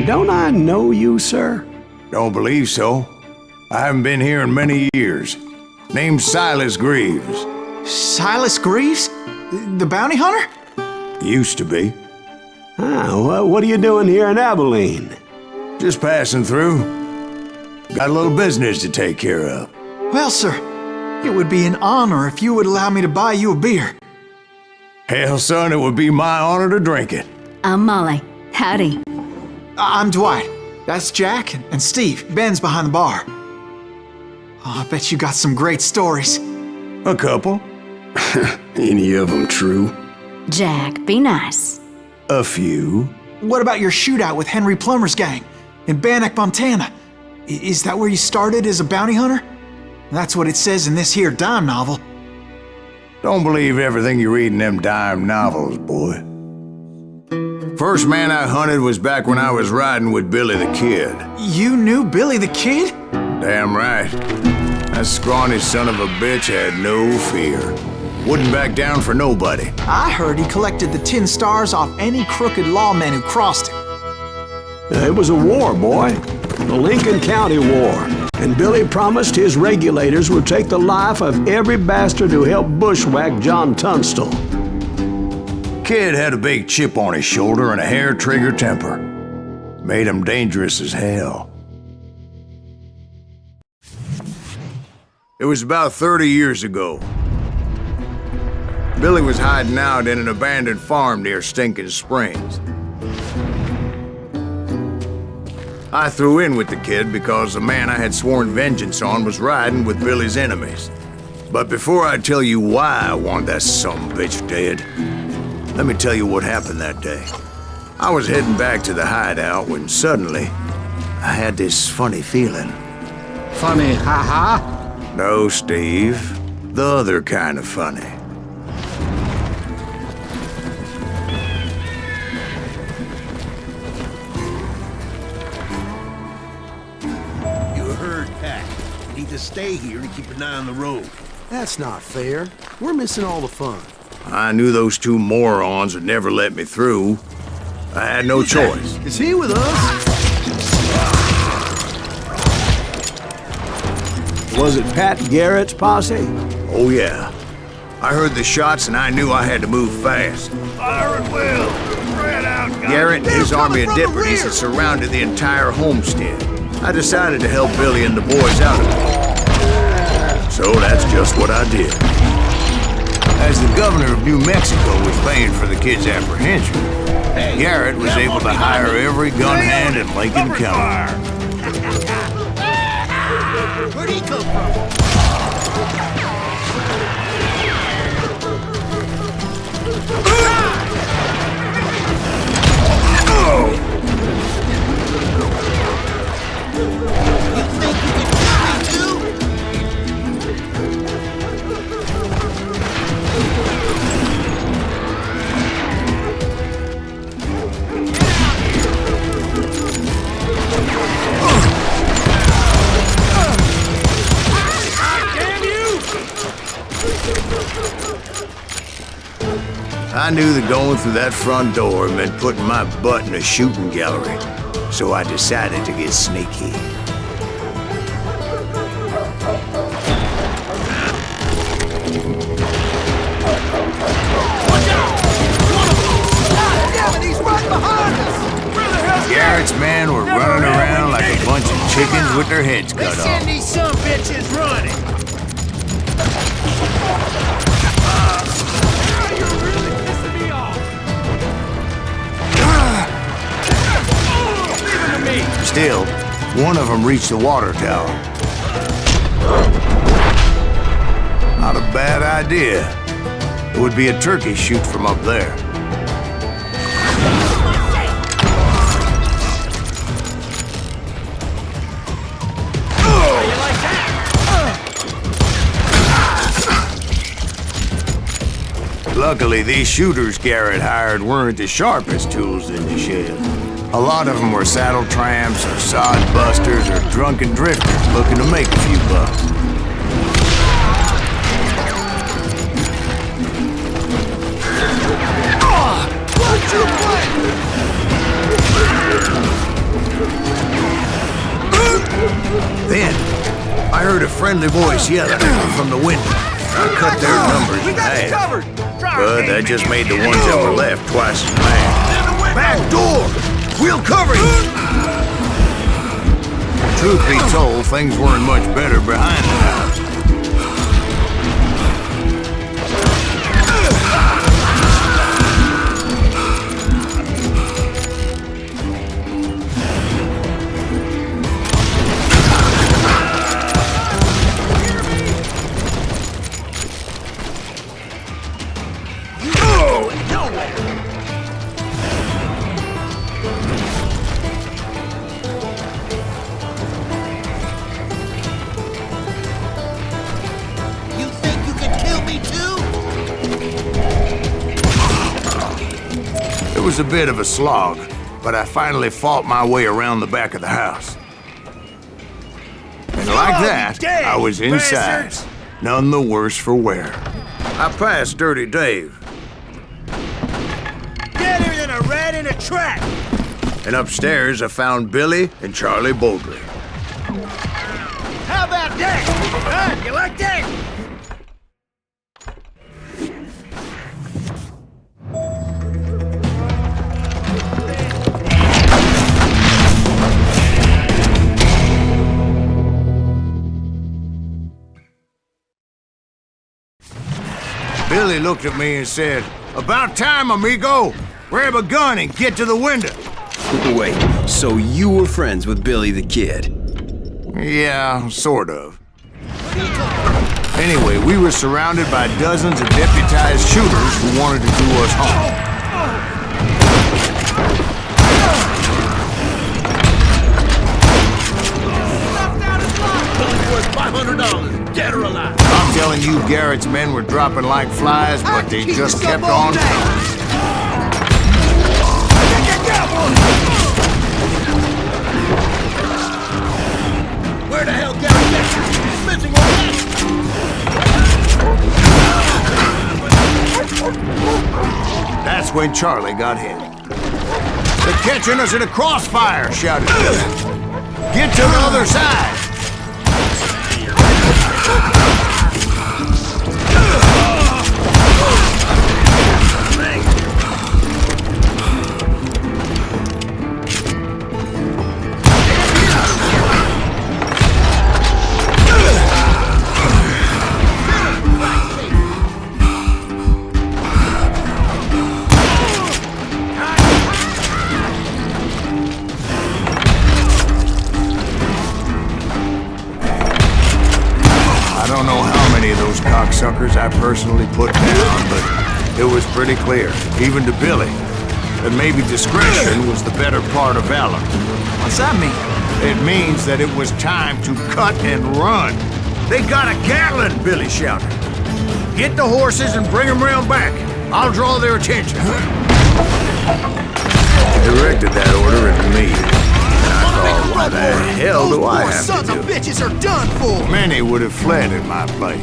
Don't I know you, sir? Don't believe so. I haven't been here in many years. Name's Silas Greaves. Silas Greaves? The bounty hunter? Used to be. What are you doing here in Abilene? Just passing through. Got a little business to take care of. Well, sir, it would be an honor if you would allow me to buy you a beer. Hell, son, it would be my honor to drink it. I'm Molly. Howdy. I'm Dwight. That's Jack and Steve. Ben's behind the bar. Oh, I bet you got some great stories. A couple. Any of them true? Jack, be nice. A few. What about your shootout with Henry Plummer's gang in Bannock, Montana? Is that where you started as a bounty hunter? That's what it says in this here dime novel. Don't believe everything you read in them dime novels, boy. First man I hunted was back when I was riding with Billy the Kid. You knew Billy the Kid? Damn right. That scrawny son of a bitch had no fear. Wouldn't back down for nobody. I heard he collected the 10 stars off any crooked lawmen who crossed him. It was a war, boy. The Lincoln County War. And Billy promised his regulators would take the life of every bastard who helped bushwhack John Tunstall. Kid had a big chip on his shoulder and a hair-trigger temper. Made him dangerous as hell. It was about 30 years ago. Billy was hiding out in an abandoned farm near Stinking Springs. I threw in with the kid because the man I had sworn vengeance on was riding with Billy's enemies. But before I tell you why I want that sumbitch dead, let me tell you what happened that day. I was heading back to the hideout when suddenly I had this funny feeling. Funny, ha-ha? No, Steve. The other kind of funny. You heard Pat. You need to stay here to keep an eye on the road. That's not fair. We're missing all the fun. I knew those two morons would never let me through. I had no choice. Is he with us? Was it Pat Garrett's posse? Oh, yeah. I heard the shots and I knew I had to move fast. Fire at will. Spread out, guys. Garrett and his army of deputies had surrounded the entire homestead. I decided to help Billy and the boys out of it. So that's just what I did. As the governor of New Mexico was paying for the kid's apprehension, Garrett was able to hire every gun hand in Lincoln County. Where'd he come from? You think you can kill me too? I knew that going through that front door meant putting my butt in a shooting gallery, so I decided to get sneaky. Garrett's men were running around like a bunch of chickens with their heads cut off. Send these some bitches running. You're really pissing me off. Leave him to me. Still, one of them reached the water tower. Not a bad idea. It would be a turkey shoot from up there. Luckily, these shooters Garrett hired weren't the sharpest tools in the shed. A lot of them were saddle tramps or sod busters or drunken drifters looking to make a few bucks. a friendly voice yelling at me from the window. I cut their numbers in half. But that just made the ones that were left twice as mad. Back door! We'll cover you! Truth be told, things weren't much better behind the house. It was a bit of a slog, but I finally fought my way around the back of the house. And like that, I was inside, none the worse for wear. I passed Dirty Dave. Better than a rat in a trap! And upstairs, I found Billy and Charlie Bowdley. How about that? Huh? You like that? Billy looked at me and said, "About time, amigo! Grab a gun and get to the window." Wait, so you were friends with Billy the Kid? Yeah, sort of. Anyway, we were surrounded by dozens of deputized shooters who wanted to do us harm. $500, dead or alive. I'm telling you, Garrett's men were dropping like flies, but they just kept on coming. Where the hell Garrett is? He's missing already. That's when Charlie got hit. "They're catching us in a crossfire," shouted Billy. "Get to the other side." I don't know how many of those cocksuckers I personally put down, but it was pretty clear, even to Billy, that maybe discretion was the better part of valor. What's that mean? It means that it was time to cut and run. "They got a Gatling!" Billy shouted. "Get the horses and bring them round back. I'll draw their attention." He directed that order at me. What the hell do I have Sons to of do? bitches are done for! Many would have fled in my place.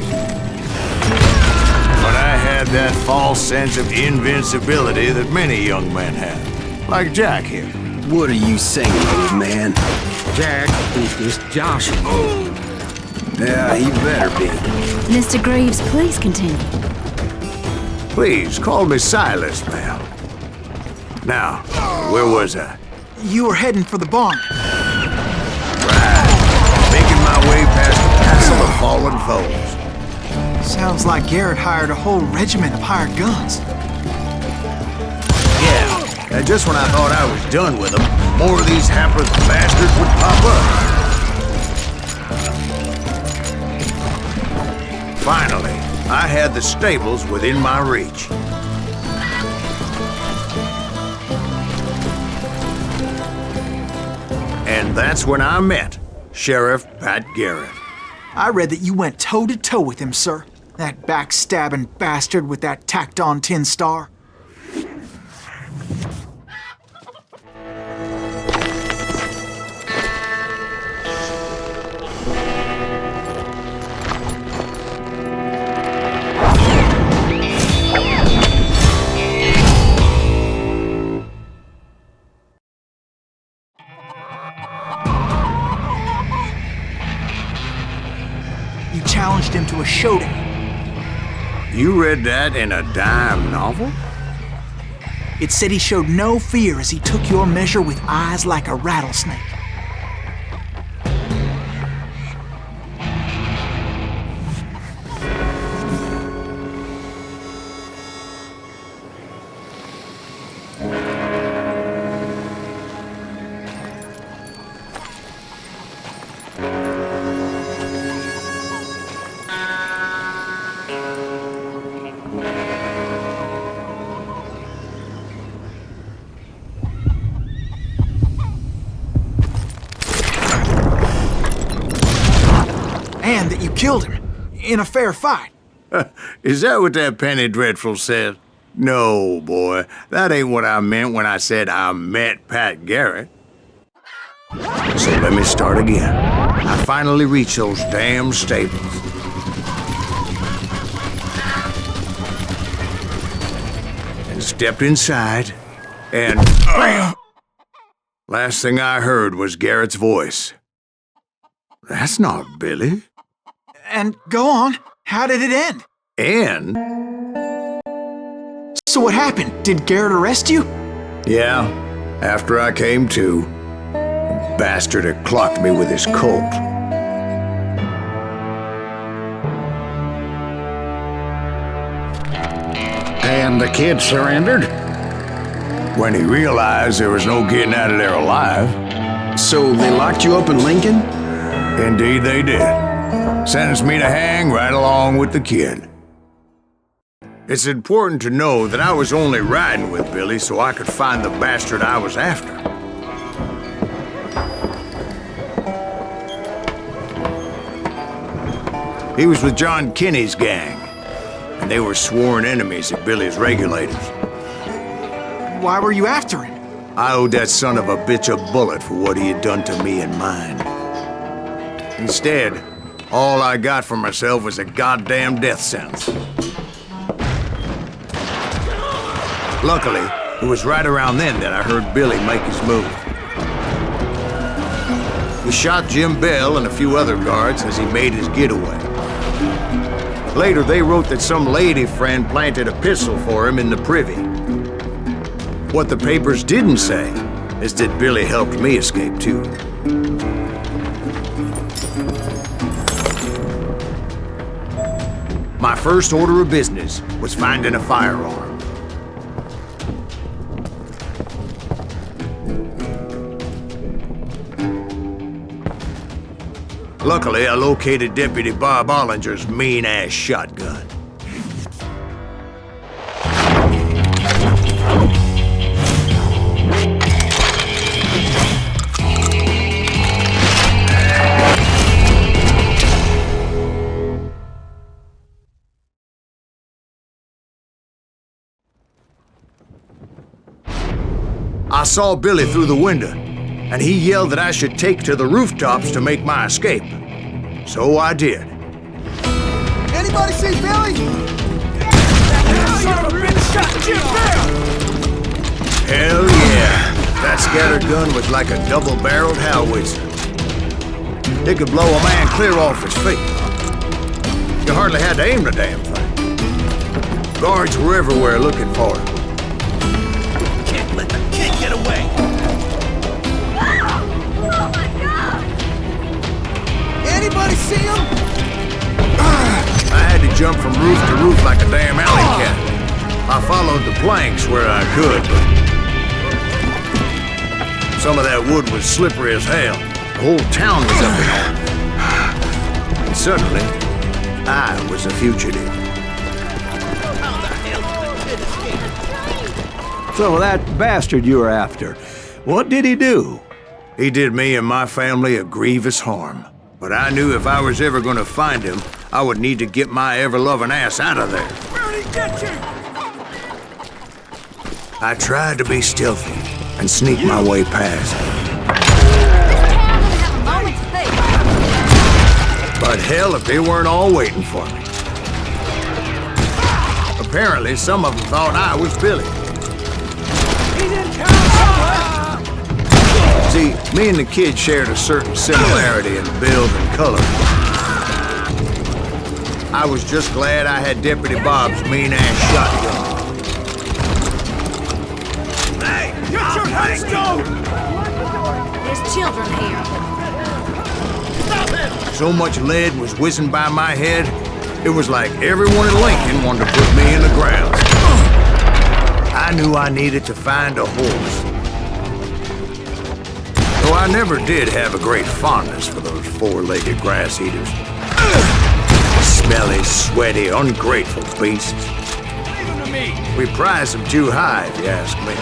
But I had that false sense of invincibility that many young men have. Like Jack here. What are you saying, old man? Jack is joshing me. Yeah, he better be. Mr. Greaves, please continue. Please, call me Silas, ma'am. Now, where was I? You were heading for the barn. Making my way past the castle of fallen foes. Sounds like Garrett hired a whole regiment of hired guns. Yeah, and just when I thought I was done with them, more of these hapless bastards would pop up. Finally, I had the stables within my reach. And that's when I met Sheriff Pat Garrett. I read that you went toe-to-toe with him, sir. That backstabbing bastard with that tacked-on tin star. challenged him to a showdown. You read that in a dime novel? It said he showed no fear as he took your measure with eyes like a rattlesnake. And that you killed him in a fair fight. Is that what that Penny Dreadful said? No, boy. That ain't what I meant when I said I met Pat Garrett. So let me start again. I finally reached those damn stables. And stepped inside, and bam! Last thing I heard was Garrett's voice. That's not Billy. And go on, how did it end? And? So what happened? Did Garrett arrest you? Yeah, after I came to, the bastard had clocked me with his Colt. And the kid surrendered? When he realized there was no getting out of there alive. So they locked you up in Lincoln? Indeed they did. Sentenced me to hang right along with the kid. It's important to know that I was only riding with Billy so I could find the bastard I was after. He was with John Kinney's gang, and they were sworn enemies of Billy's regulators. Why were you after him? I owed that son of a bitch a bullet for what he had done to me and mine. Instead, all I got for myself was a goddamn death sentence. Luckily, it was right around then that I heard Billy make his move. He shot Jim Bell and a few other guards as he made his getaway. Later, they wrote that some lady friend planted a pistol for him in the privy. What the papers didn't say is that Billy helped me escape too. My first order of business was finding a firearm. Luckily, I located Deputy Bob Ollinger's mean-ass shotgun. I saw Billy through the window, and he yelled that I should take to the rooftops to make my escape. So I did. Anybody see Billy? Son of a bitch shot Jim Bell! Hell yeah. That scatter gun was like a double-barreled howitzer. It could blow a man clear off his feet. You hardly had to aim the damn thing. Guards were everywhere looking for him. Can't let the kid get away! Oh my God! Anybody see him? I had to jump from roof to roof like a damn alley cat. I followed the planks where I could, but some of that wood was slippery as hell. The whole town was up in arms. And suddenly, I was a fugitive. How the hell did the kid escape? So that bastard you were after, what did he do? He did me and my family a grievous harm. But I knew if I was ever going to find him, I would need to get my ever-loving ass out of there. Where'd he get you? I tried to be stealthy and sneak my way past him. But hell, if they weren't all waiting for me. Apparently, some of them thought I was Billy. He's in town somewhere! See, me and the kid shared a certain similarity in build and color. I was just glad I had Deputy Bob's mean-ass shotgun. Hey, get your headstone! There's children here. Stop him! So much lead was whizzing by my head, it was like everyone in Lincoln wanted to put me in the ground. I knew I needed to find a horse. Though I never did have a great fondness for those four-legged grass eaters. Smelly, sweaty, ungrateful beasts. Leave him to me! We prize them too high, if you ask me.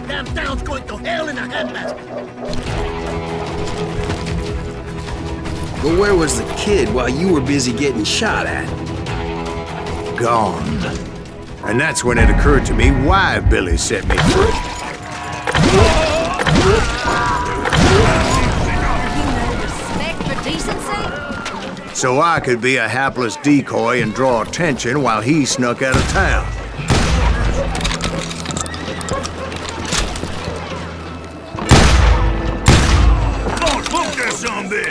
Damn town's going to hell in a handbasket! But where was the kid while you were busy getting shot at? Gone. And that's when it occurred to me why Billy set me free. Respect for decency? So I could be a hapless decoy and draw attention while he snuck out of town.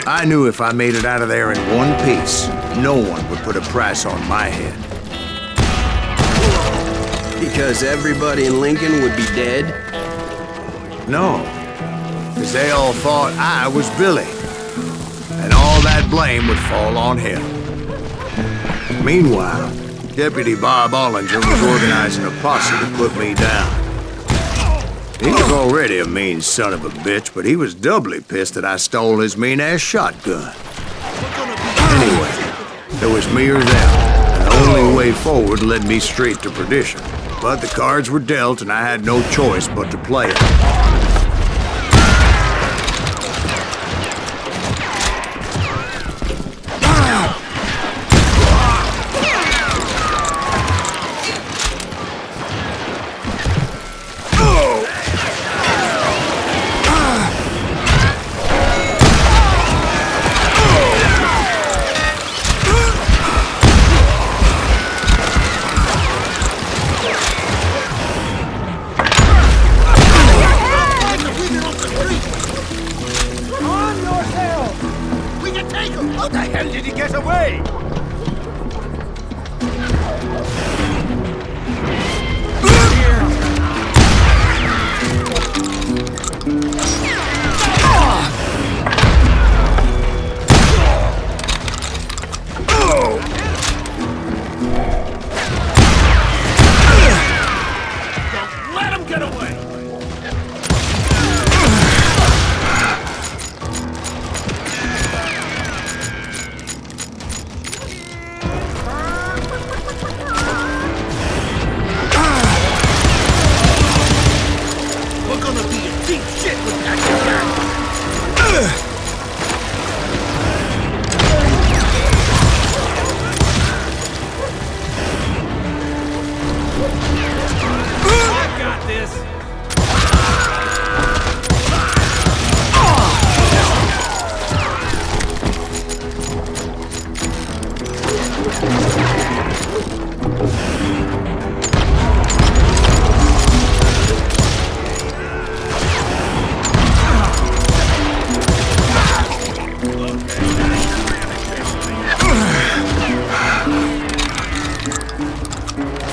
I knew if I made it out of there in one piece, no one would put a price on my head. Because everybody in Lincoln would be dead? No, because they all thought I was Billy, and all that blame would fall on him. Meanwhile, Deputy Bob Ollinger was organizing a posse to put me down. He was already a mean son of a bitch, but he was doubly pissed that I stole his mean-ass shotgun. Anyway, there was me or them, and the only way forward led me straight to perdition. But the cards were dealt, and I had no choice but to play it. How the hell did he get away? Don't let him get away!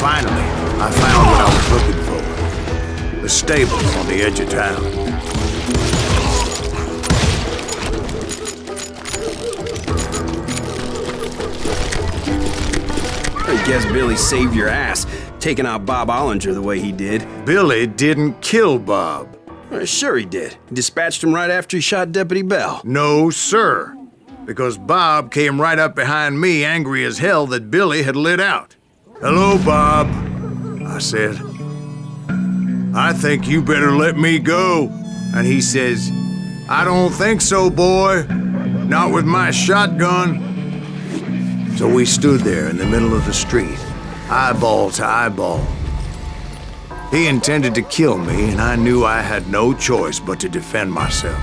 Finally, I found what I was looking for. The stables on the edge of town. I guess Billy saved your ass, taking out Bob Ollinger the way he did. Billy didn't kill Bob. Sure he did. He dispatched him right after he shot Deputy Bell. No, sir. Because Bob came right up behind me, angry as hell that Billy had lit out. "Hello, Bob," I said. "I think you better let me go." And he says, "I don't think so, boy." Not with my shotgun. So we stood there in the middle of the street, eyeball to eyeball. He intended to kill me, and I knew I had no choice but to defend myself.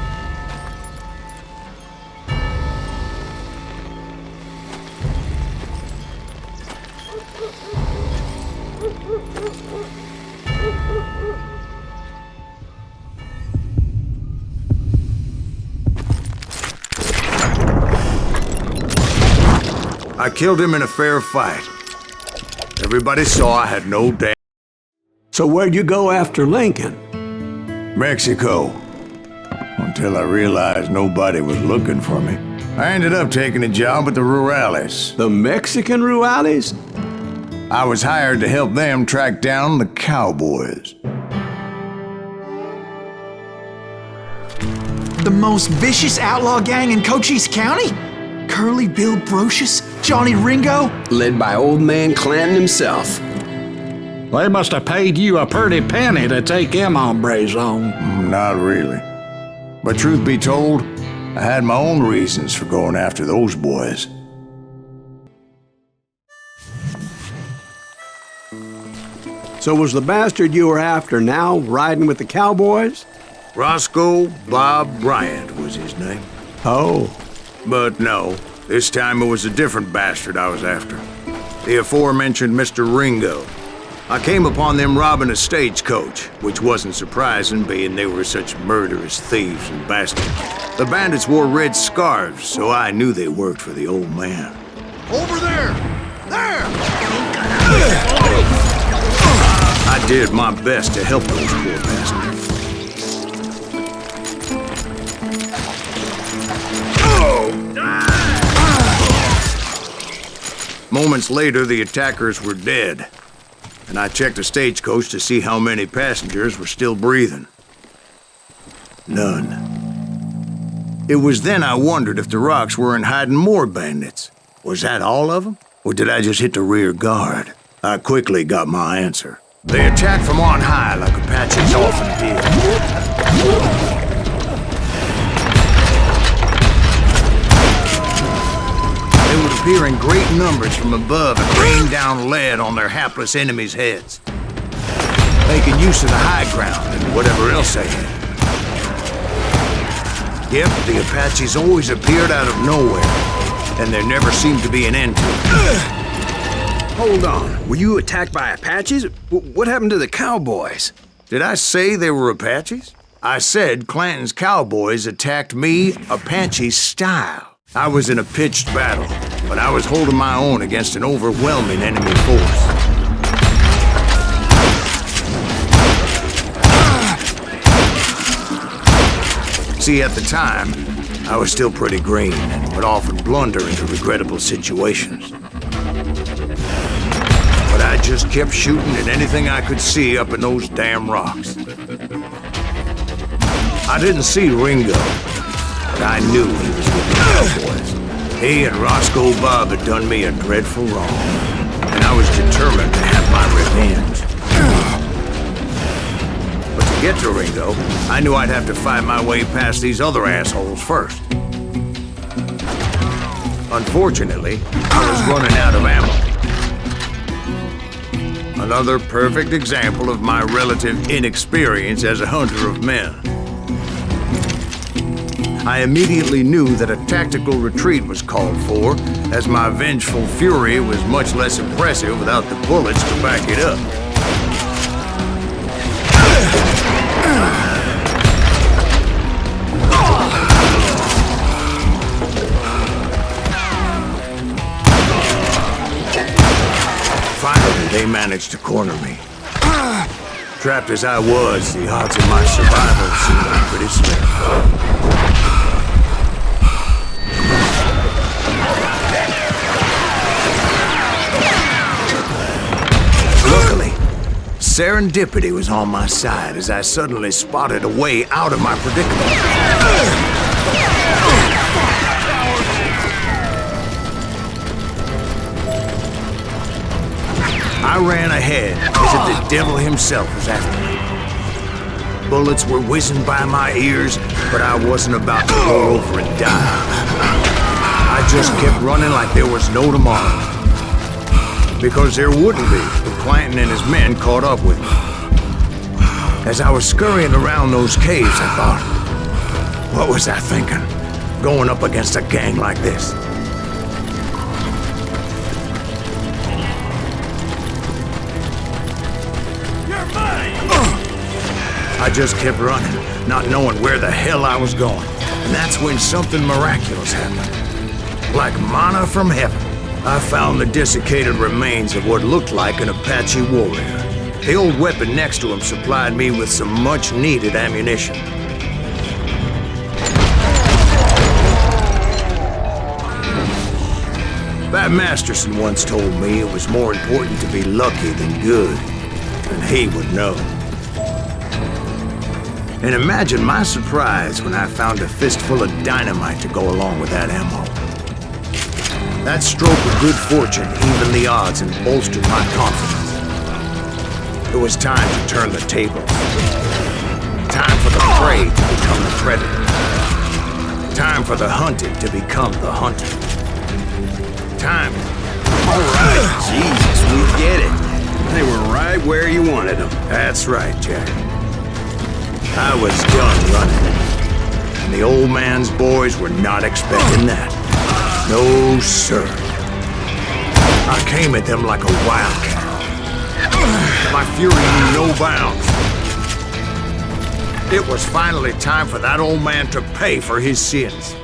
I killed him in a fair fight. Everybody saw I had no damn... So where'd you go after Lincoln? Mexico. Until I realized nobody was looking for me. I ended up taking a job at the Rurales. The Mexican Rurales? I was hired to help them track down the cowboys. The most vicious outlaw gang in Cochise County? Curly Bill Brocious? Johnny Ringo? Led by old man Clanton himself. They must have paid you a pretty penny to take them hombres on. Not really. But truth be told, I had my own reasons for going after those boys. So was the bastard you were after now riding with the cowboys? Roscoe Bob Bryant was his name. Oh. But no, this time it was a different bastard I was after. The aforementioned Mr. Ringo. I came upon them robbing a stagecoach, which wasn't surprising, being they were such murderous thieves and bastards. The bandits wore red scarves, so I knew they worked for the old man. Over there! There! I did my best to help those poor bastards. Moments later, the attackers were dead, and I checked the stagecoach to see how many passengers were still breathing. None. It was then I wondered if the rocks weren't hiding more bandits. Was that all of them? Or did I just hit the rear guard? I quickly got my answer. They attacked from on high like Apaches often did. They would appear in great numbers from above and rain down lead on their hapless enemies' heads, making use of the high ground and whatever else they had. Yep, the Apaches always appeared out of nowhere, and there never seemed to be an end to it. Hold on. Were you attacked by Apaches? What happened to the cowboys? Did I say they were Apaches? I said Clanton's cowboys attacked me Apache style. I was in a pitched battle, but I was holding my own against an overwhelming enemy force. See, at the time, I was still pretty green and would often blunder into regrettable situations. But I just kept shooting at anything I could see up in those damn rocks. I didn't see Ringo, but I knew he was with the cowboys. He and Roscoe Bob had done me a dreadful wrong, and I was determined to have my revenge. But to get to Ringo, I knew I'd have to fight my way past these other assholes first. Unfortunately, I was running out of ammo. Another perfect example of my relative inexperience as a hunter of men. I immediately knew that a tactical retreat was called for, as my vengeful fury was much less impressive without the bullets to back it up. Finally, they managed to corner me. Trapped as I was, the odds of my survival seemed pretty slim. Luckily, serendipity was on my side as I suddenly spotted a way out of my predicament. I ran ahead as if the devil himself was after me. bullets were whizzing by my ears, but I wasn't about to roll over and die. I just kept running like there was no tomorrow. Because there wouldn't be if Clanton and his men caught up with me. As I was scurrying around those caves, I thought, what was I thinking? Going up against a gang like this? I just kept running, not knowing where the hell I was going. And that's when something miraculous happened. Like manna from heaven, I found the desiccated remains of what looked like an Apache warrior. The old weapon next to him supplied me with some much-needed ammunition. Bat Masterson once told me it was more important to be lucky than good, and he would know. And imagine my surprise when I found a fistful of dynamite to go along with that ammo. That stroke of good fortune evened the odds and bolstered my confidence. It was time to turn the tables. Time for the prey to become the predator. Time for the hunted to become the hunter. Time. All right, Jesus, we get it. They were right where you wanted them. That's right, Jack. I was done running. And the old man's boys were not expecting that. No, sir. I came at them like a wildcat. My fury knew no bounds. It was finally time for that old man to pay for his sins.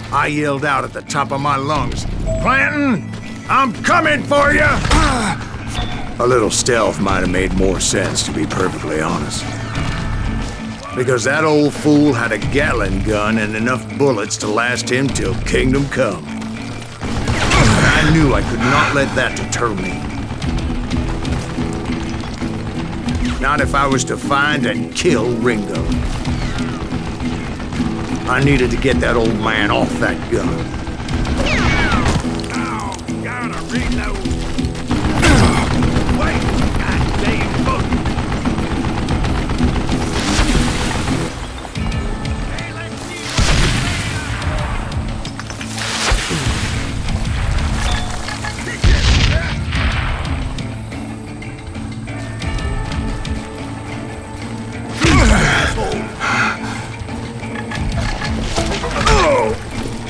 I yelled out at the top of my lungs, "Clanton, I'm coming for you!" A little stealth might have made more sense, to be perfectly honest. Because that old fool had a Gatling gun and enough bullets to last him till kingdom come. And I knew I could not let that deter me. Not if I was to find and kill Ringo. I needed to get that old man off that gun. Oh, gotta reload. Wait, goddamn book. Hey, let's see.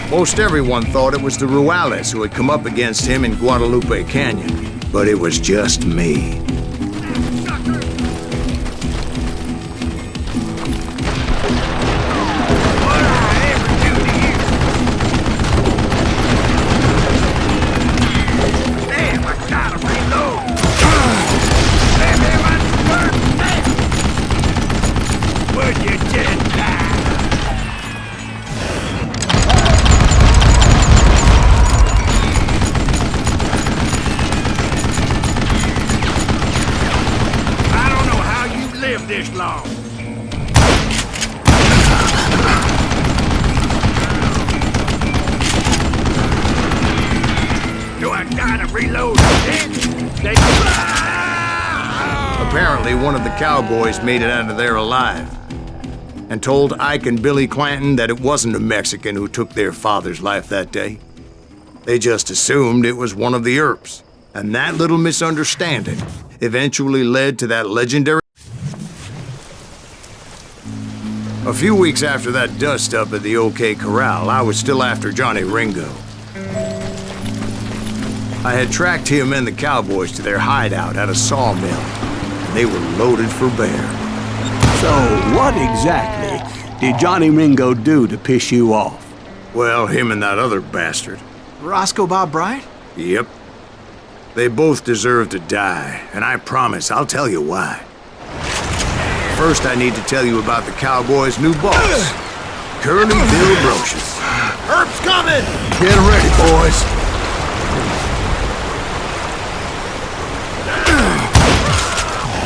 Most everyone thought it was the Ruales who had come up against him in Guadalupe Canyon, but it was just me. This long. Do I gotta reload Apparently, one of the cowboys made it out of there alive and told Ike and Billy Clanton that it wasn't a Mexican who took their father's life that day. They just assumed it was one of the Earps, And that little misunderstanding eventually led to that legendary... A few weeks after that dust-up at the OK Corral, I was still after Johnny Ringo. I had tracked him and the cowboys to their hideout at a sawmill, and they were loaded for bear. So, what exactly did Johnny Ringo do to piss you off? Well, him and that other bastard. Roscoe Bob Bright? Yep. They both deserve to die, and I promise I'll tell you why. First, I need to tell you about the Cowboys' new boss, Curly Bill Brocious. Herp's coming! Get ready, boys.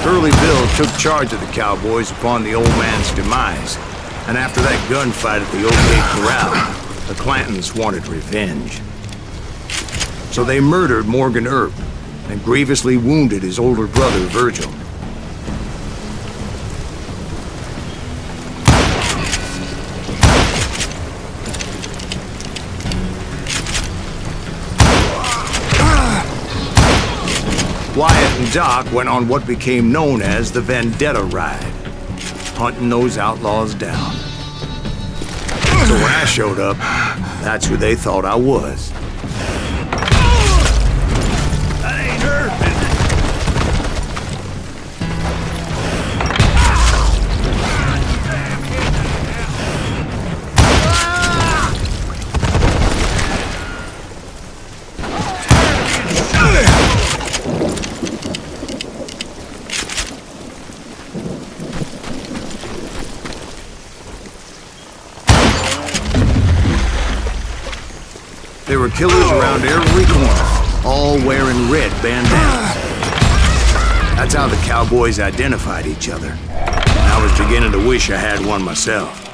Curly Bill took charge of the Cowboys upon the old man's demise, and after that gunfight at the OK Corral, the Clantons wanted revenge. So they murdered Morgan Earp and grievously wounded his older brother, Virgil. Wyatt and Doc went on what became known as the Vendetta Ride, hunting those outlaws down. So when I showed up, that's who they thought I was. That ain't Herp, is it? There were killers around every corner, all wearing red bandanas. That's how the Cowboys identified each other. I was beginning to wish I had one myself.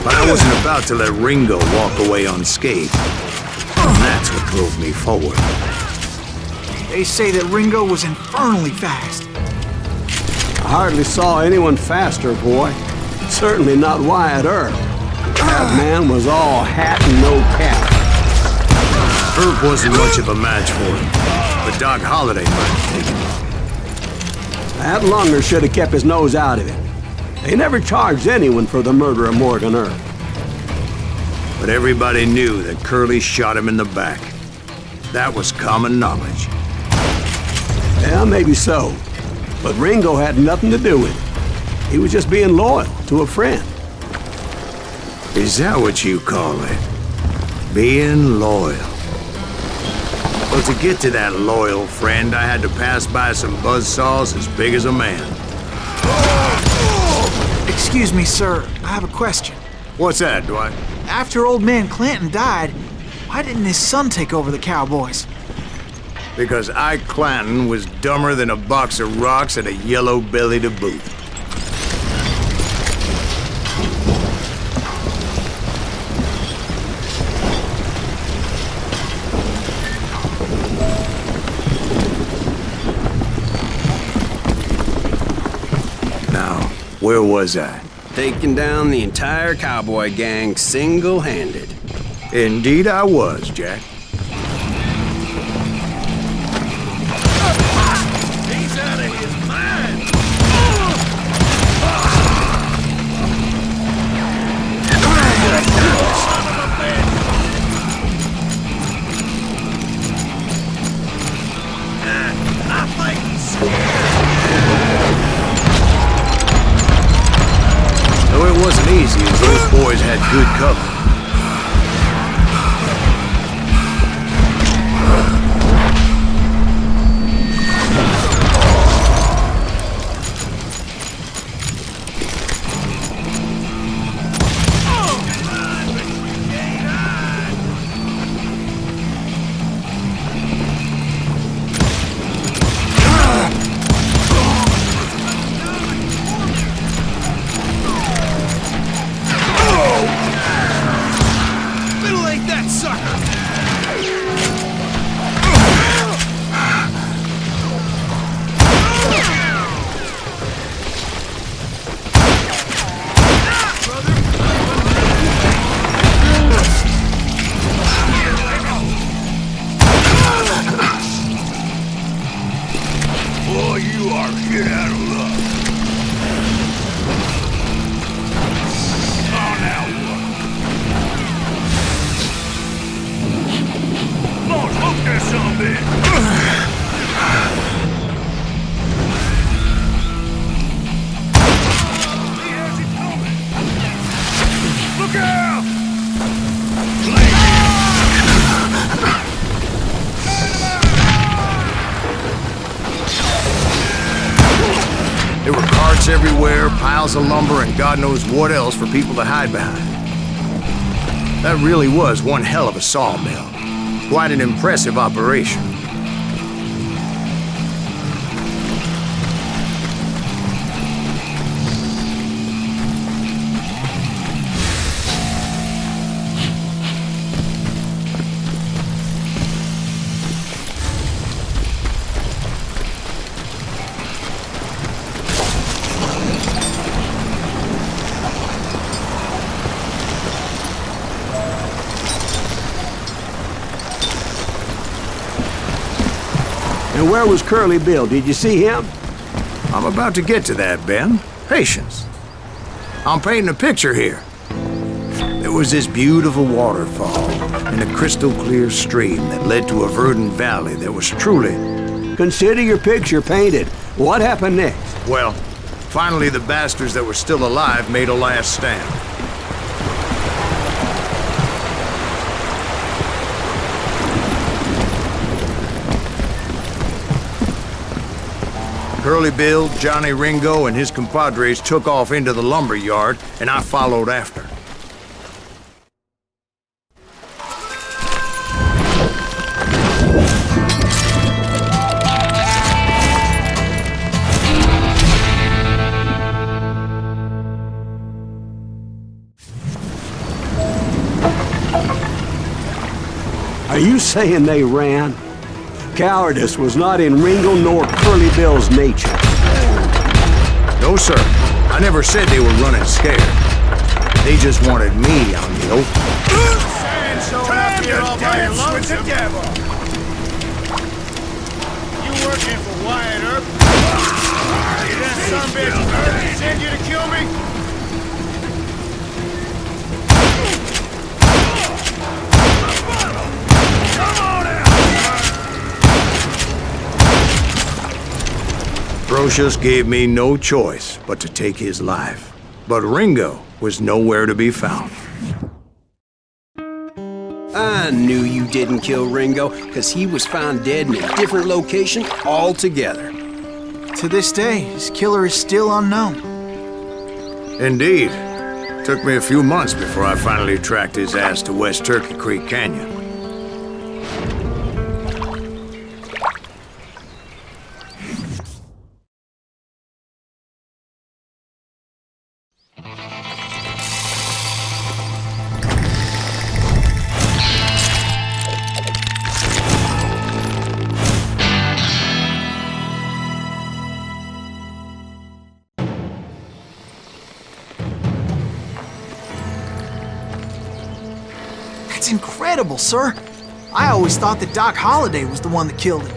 But I wasn't about to let Ringo walk away unscathed. And that's what drove me forward. They say that Ringo was infernally fast. I hardly saw anyone faster, boy. Certainly not Wyatt Earp. That man was all hat and no cap. Earp wasn't much of a match for him, but Doc Holliday might have taken it. That Lunger should have kept his nose out of it. They never charged anyone for the murder of Morgan Earp. But everybody knew that Curly shot him in the back. That was common knowledge. Yeah, maybe so. But Ringo had nothing to do with it. He was just being loyal to a friend. Is that what you call it? Being loyal? Well, to get to that loyal friend, I had to pass by some buzzsaws as big as a man. Excuse me, sir. I have a question. What's that, Dwight? After old man Clanton died, why didn't his son take over the Cowboys? Because Ike Clanton was dumber than a box of rocks and a yellow belly to boot. Where was I? Taking down the entire cowboy gang single-handed. Indeed I was, Jack. He's out of his mind! Son of a bitch! I think he's scared. Though it wasn't easy, as those boys had good cover. boy, you are shit out of luck. Oh, now what? Lord, look there, son of a bitch. He has it coming. Look out! There were carts everywhere, piles of lumber, and God knows what else for people to hide behind. That really was one hell of a sawmill. Quite an impressive operation. And where was Curly Bill? Did you see him? I'm about to get to that, Ben. Patience. I'm painting a picture here. There was this beautiful waterfall and a crystal clear stream that led to a verdant valley that was truly... Consider your picture painted. What happened next? Well, finally the bastards that were still alive made a last stand. Curly Bill, Johnny Ringo, and his compadres took off into the lumber yard, and I followed after. Are you saying they ran? Cowardice was not in Ringo nor Curly Bill's nature. No, sir. I never said they were running scared. They just wanted me on the open. Time to dance with the devil! You working for Wyatt Earp? Did that sumbitch Earp send you to kill me? Come on out! Brocious gave me no choice but to take his life. But Ringo was nowhere to be found. I knew you didn't kill Ringo, because he was found dead in a different location altogether. To this day, his killer is still unknown. Indeed. Took me a few months before I finally tracked his ass to West Turkey Creek Canyon. That's incredible, sir. I always thought that Doc Holliday was the one that killed him.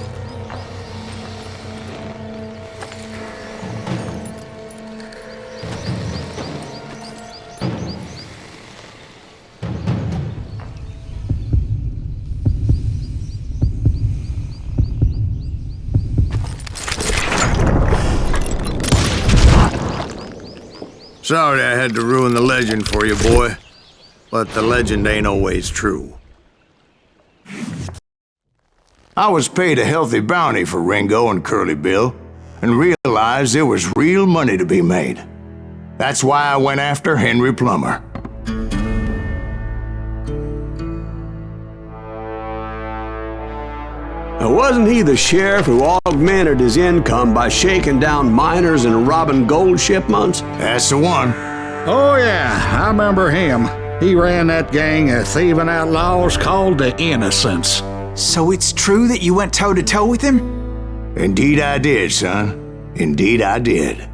Sorry I had to ruin the legend for you, boy. But the legend ain't always true. I was paid a healthy bounty for Ringo and Curly Bill, and realized there was real money to be made. That's why I went after Henry Plummer. Now, wasn't he the sheriff who augmented his income by shaking down miners and robbing gold shipments? That's the one. Oh, yeah, I remember him. He ran that gang of thieving outlaws called the Innocents. So it's true that you went toe-to-toe with him? Indeed I did, son. Indeed I did.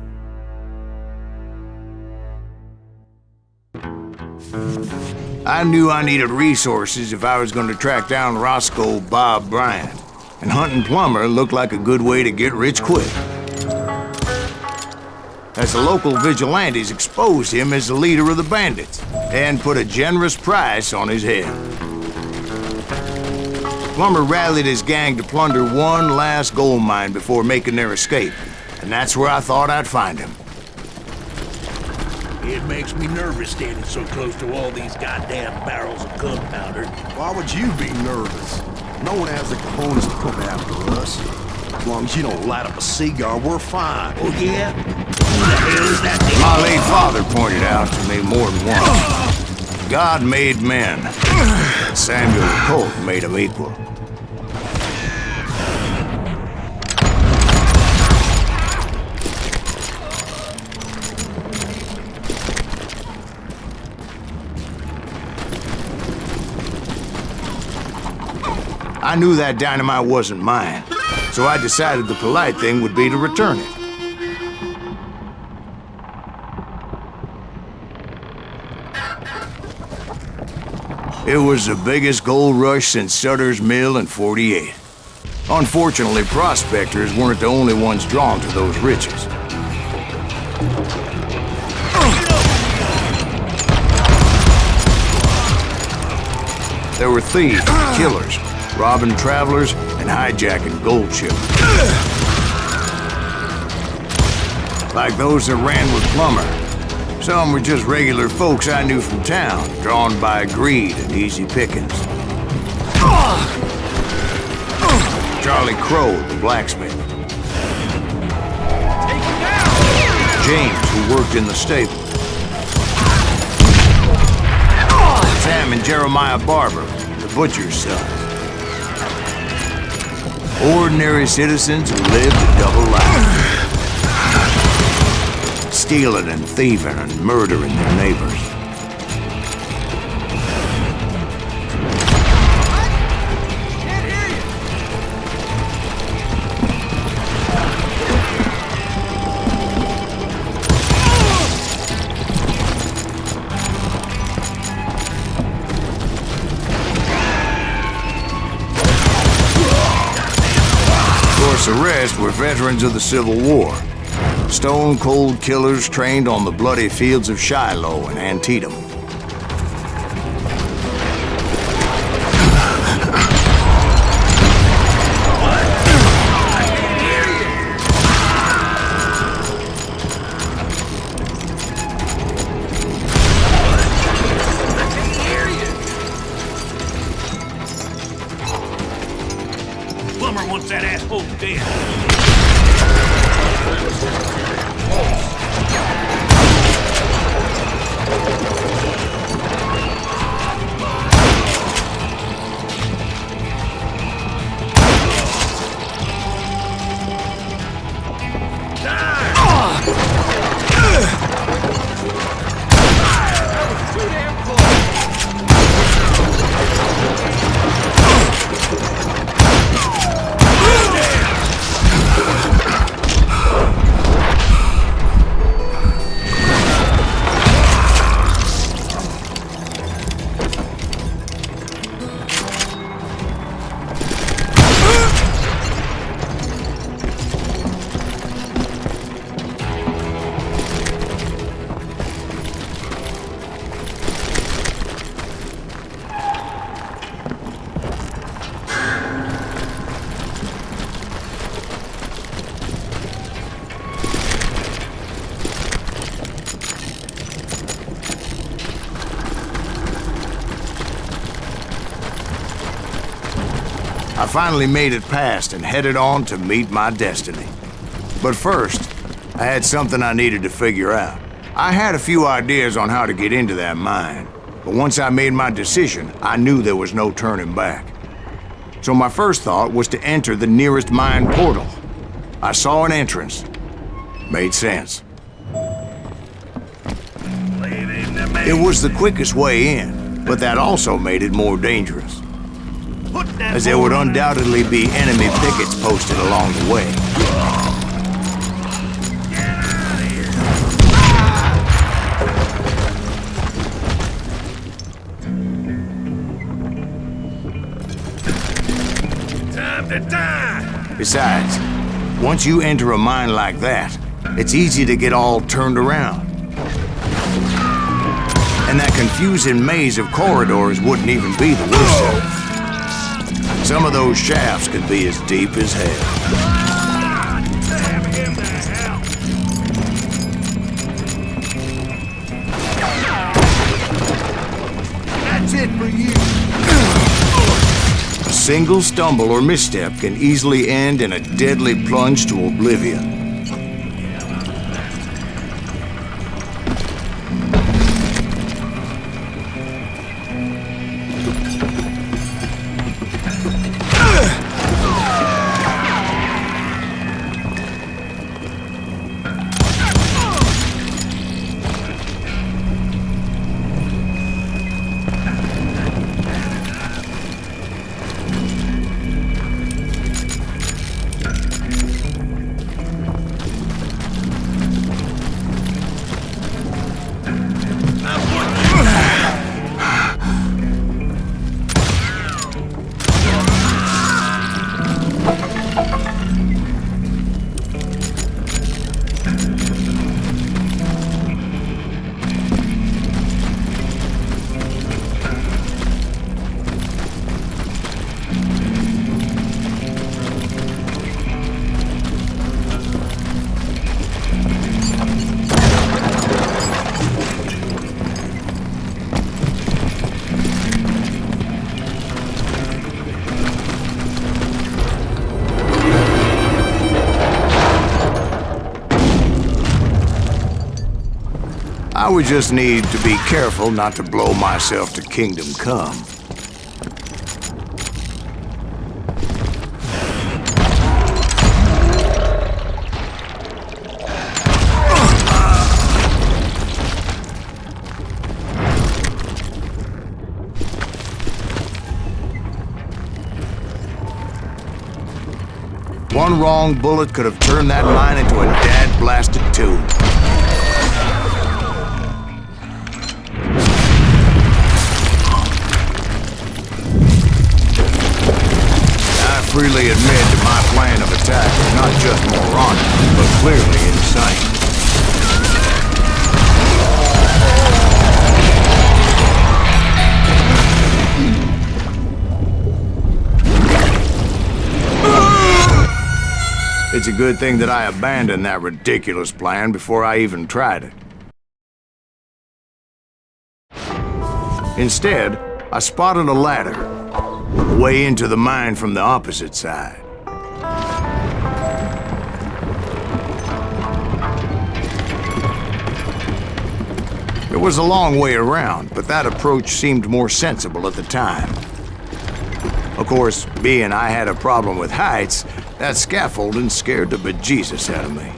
I knew I needed resources if I was going to track down Roscoe Bob Bryant. and hunting Plumber looked like a good way to get rich quick. As the local vigilantes exposed him as the leader of the bandits and put a generous price on his head. Plumber rallied his gang to plunder one last gold mine before making their escape, and that's where I thought I'd find him. It makes me nervous standing so close to all these goddamn barrels of gunpowder. Why would you be nervous? No one has the cojones to come after us. As long as you don't light up a cigar, we're fine. Oh, yeah? Who the hell is that thing? My late father pointed out to me more than once. God made men. Samuel Colt made them equal. I knew that dynamite wasn't mine, so I decided the polite thing would be to return it. It was the biggest gold rush since Sutter's Mill in '48. Unfortunately, prospectors weren't the only ones drawn to those riches. There were thieves, killers, robbing travelers, and hijacking gold ships. Like those that ran with Plumber. Some were just regular folks I knew from town, drawn by greed and easy pickings. Charlie Crow, the blacksmith. James, who worked in the stable. Sam and Jeremiah Barber, the butcher's son. Ordinary citizens who lived a double life. Stealing and thieving and murdering their neighbors. Of course, the rest were veterans of the Civil War. Stone-cold killers trained on the bloody fields of Shiloh and Antietam. Plumber wants that asshole dead. I finally made it past and headed on to meet my destiny. But first, I had something I needed to figure out. I had a few ideas on how to get into that mine, but once I made my decision, I knew there was no turning back. So my first thought was to enter the nearest mine portal. I saw an entrance. Made sense. It was the quickest way in, but that also made it more dangerous, as there would undoubtedly be enemy pickets posted along the way. Time to die! Besides, once you enter a mine like that, it's easy to get all turned around. And that confusing maze of corridors wouldn't even be the worst of it. Some of those shafts could be as deep as hell. It for you. A single stumble or misstep can easily end in a deadly plunge to oblivion. I would just need to be careful not to blow myself to kingdom come. One wrong bullet could have turned that mine into a dad-blasted tomb. Freely admit that my plan of attack is not just moronic, but clearly insane. It's a good thing that I abandoned that ridiculous plan before I even tried it. Instead, I spotted a ladder way into the mine from the opposite side. It was a long way around, but that approach seemed more sensible at the time. Of course, being I had a problem with heights, that scaffolding scared the bejesus out of me.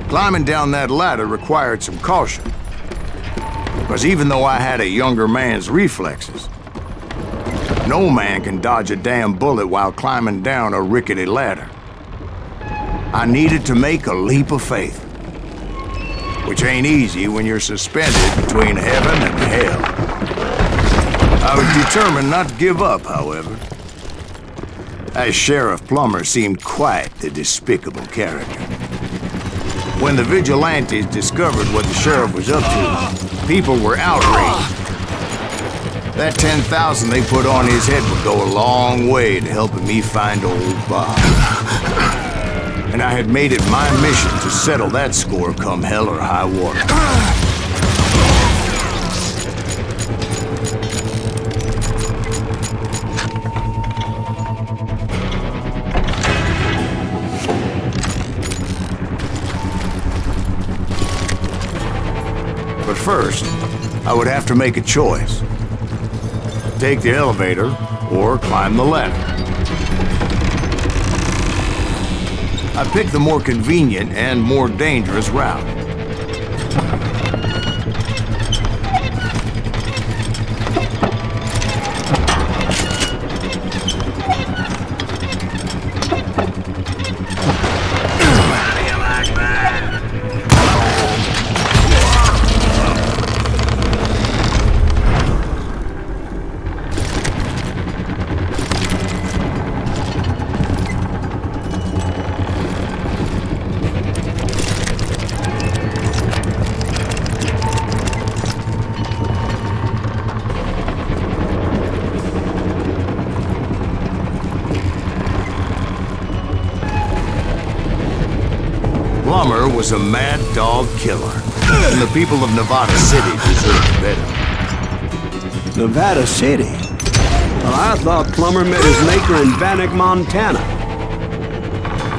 Climbing down that ladder required some caution, because even though I had a younger man's reflexes, no man can dodge a damn bullet while climbing down a rickety ladder. I needed to make a leap of faith, which ain't easy when you're suspended between heaven and hell. I was determined not to give up, however. That Sheriff Plummer seemed quite the despicable character. When the vigilantes discovered what the sheriff was up to, people were outraged. That 10,000 they put on his head would go a long way to helping me find old Bob. And I had made it my mission to settle that score come hell or high water. But first, I would have to make a choice. Take the elevator or climb the ladder. I picked the more convenient and more dangerous route. Plummer was a mad dog killer, and the people of Nevada City deserved better. Nevada City? Well, I thought Plummer met his maker in Bannock, Montana.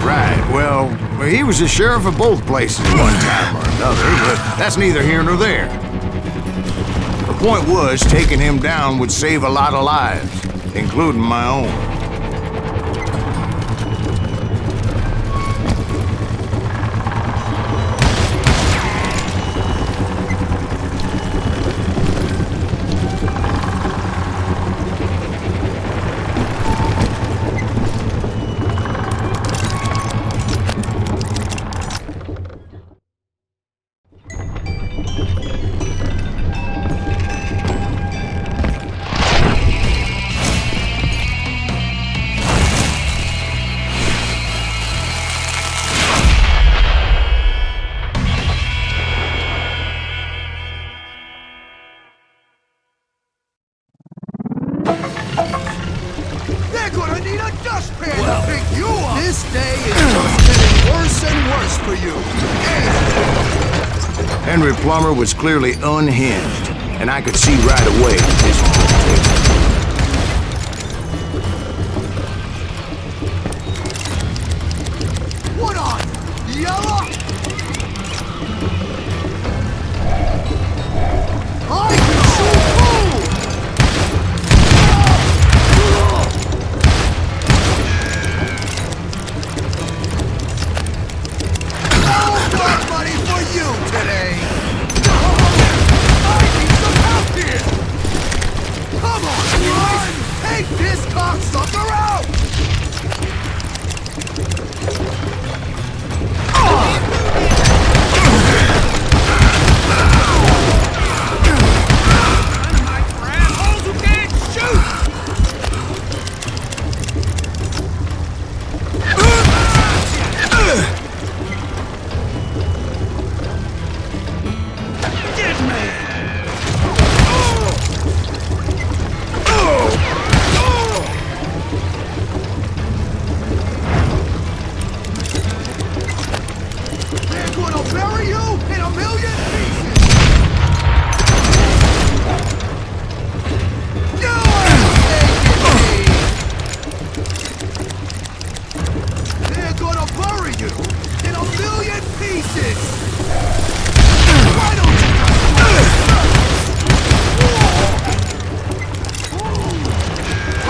Right, well, he was the sheriff of both places one time or another, but that's neither here nor there. The point was, taking him down would save a lot of lives, including my own. They're gonna need a dustpan to pick you up! This day is just getting worse and worse for you. Henry Plummer was clearly unhinged, and I could see right away that this was a trick. What on? Yellow? I can shoot too! Money for you today! I need some help here! Come on, run! Take this cocksucker out! Dynamite for assholes who can't shoot! They're gonna bury you in a million pieces! You ain't taking me! They're gonna bury you in a million pieces! Why don't you just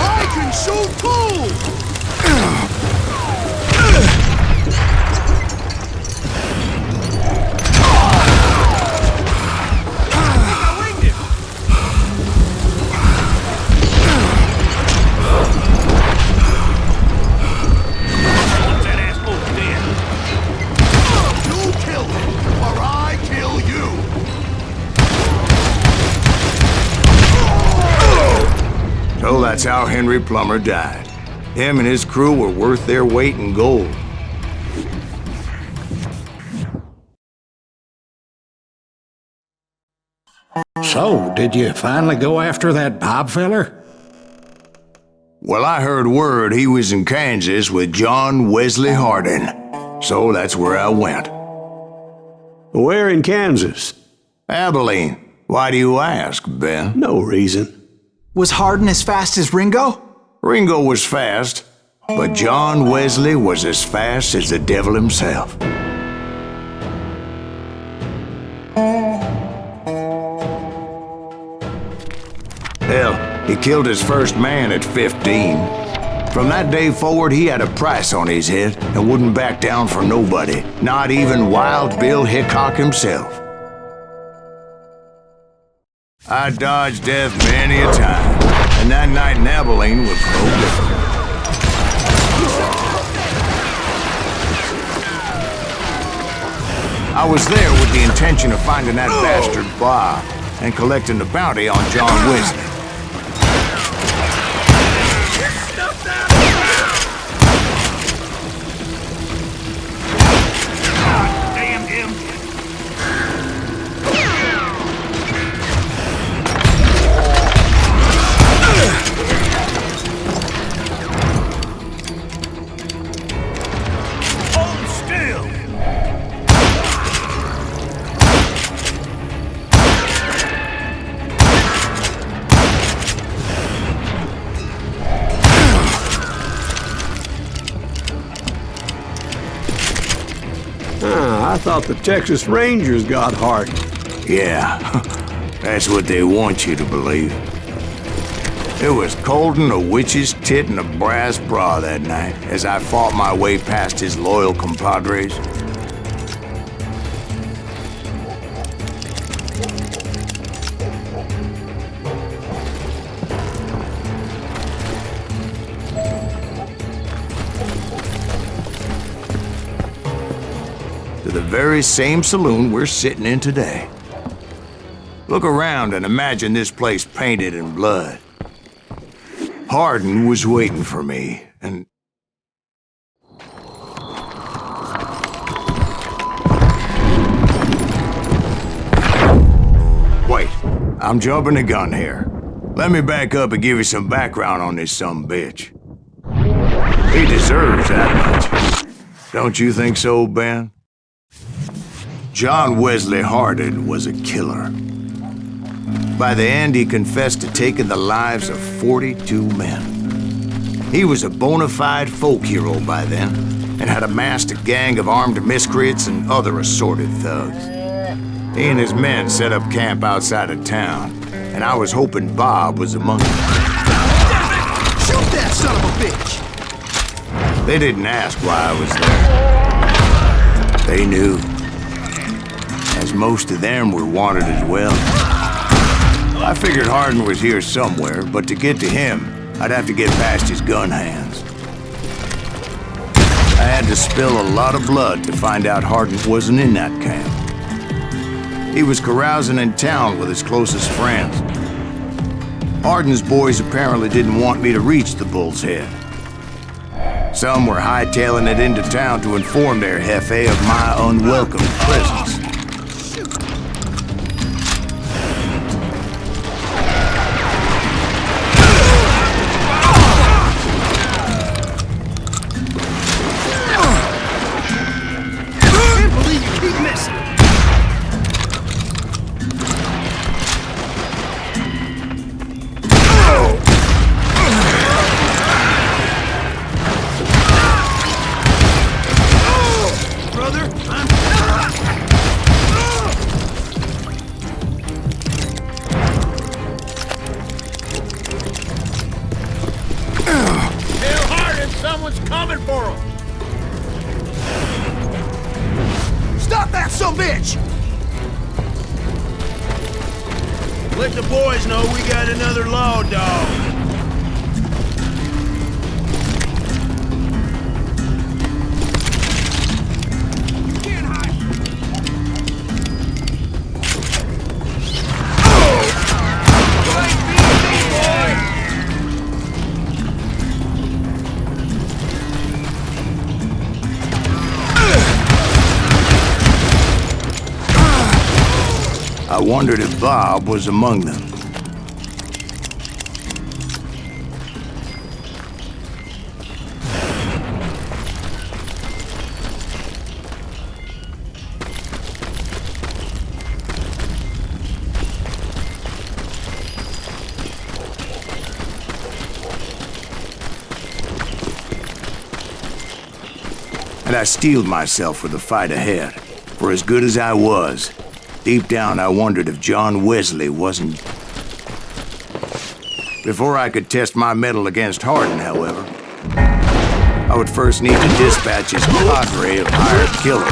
I can shoot too! You kill him, or I kill you! So that's how Henry Plummer died. Him and his crew were worth their weight in gold. So, did you finally go after that Bob feller? Well, I heard word he was in Kansas with John Wesley Hardin. So that's where I went. Where in Kansas? Abilene. Why do you ask, Ben? No reason. Was Hardin as fast as Ringo? Ringo was fast, but John Wesley was as fast as the devil himself. Hell, he killed his first man at 15. From that day forward, he had a price on his head and wouldn't back down for nobody, not even Wild Bill Hickok himself. I dodged death many a time, and that night in Abilene was no different. I was there with the intention of finding that bastard Bob and collecting the bounty on John Wesley. I thought the Texas Rangers got Harden. Yeah, that's what they want you to believe. It was cold in a witch's tit and a brass bra that night as I fought my way past his loyal compadres. To the very same saloon we're sitting in today. Look around and imagine this place painted in blood. Harden was waiting for me, and... Wait, I'm jumping the gun here. Let me back up and give you some background on this sumbitch. He deserves that much. Don't you think so, Ben? John Wesley Harden was a killer. By the end, he confessed to taking the lives of 42 men. He was a bona fide folk hero by then, and had amassed a gang of armed miscreants and other assorted thugs. He and his men set up camp outside of town, and I was hoping Bob was among them. Shoot that son of a bitch! They didn't ask why I was there. They knew. As most of them were wanted as well. I figured Harden was here somewhere, but to get to him, I'd have to get past his gun hands. I had to spill a lot of blood to find out Harden wasn't in that camp. He was carousing in town with his closest friends. Harden's boys apparently didn't want me to reach the Bull's Head. Some were hightailing it into town to inform their jefe of my unwelcome presence. Someone's coming for him! Stop that sumbitch! Let the boys know we got another law dog. I wondered if Bob was among them. And I steeled myself for the fight ahead, for as good as I was, deep down, I wondered if John Wesley wasn't... Before I could test my mettle against Harden, however, I would first need to dispatch his cadre of hired killers.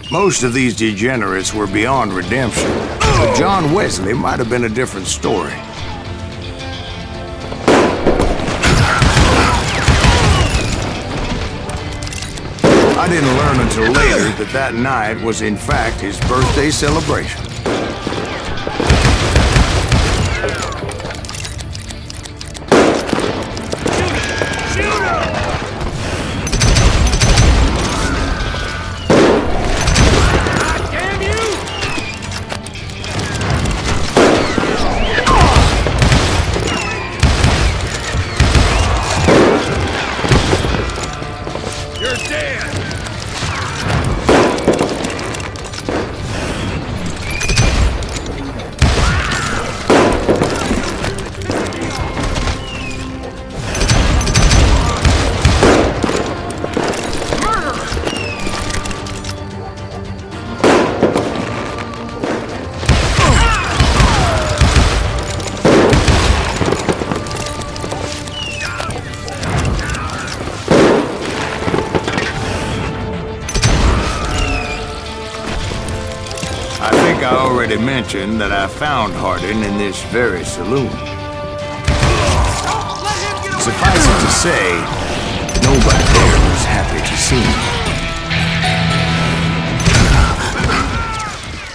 Most of these degenerates were beyond redemption, but John Wesley might have been a different story. I didn't learn until later that that night was in fact his birthday celebration. think I already mentioned that I found Hardin in this very saloon. Suffice it to say, nobody there was happy to see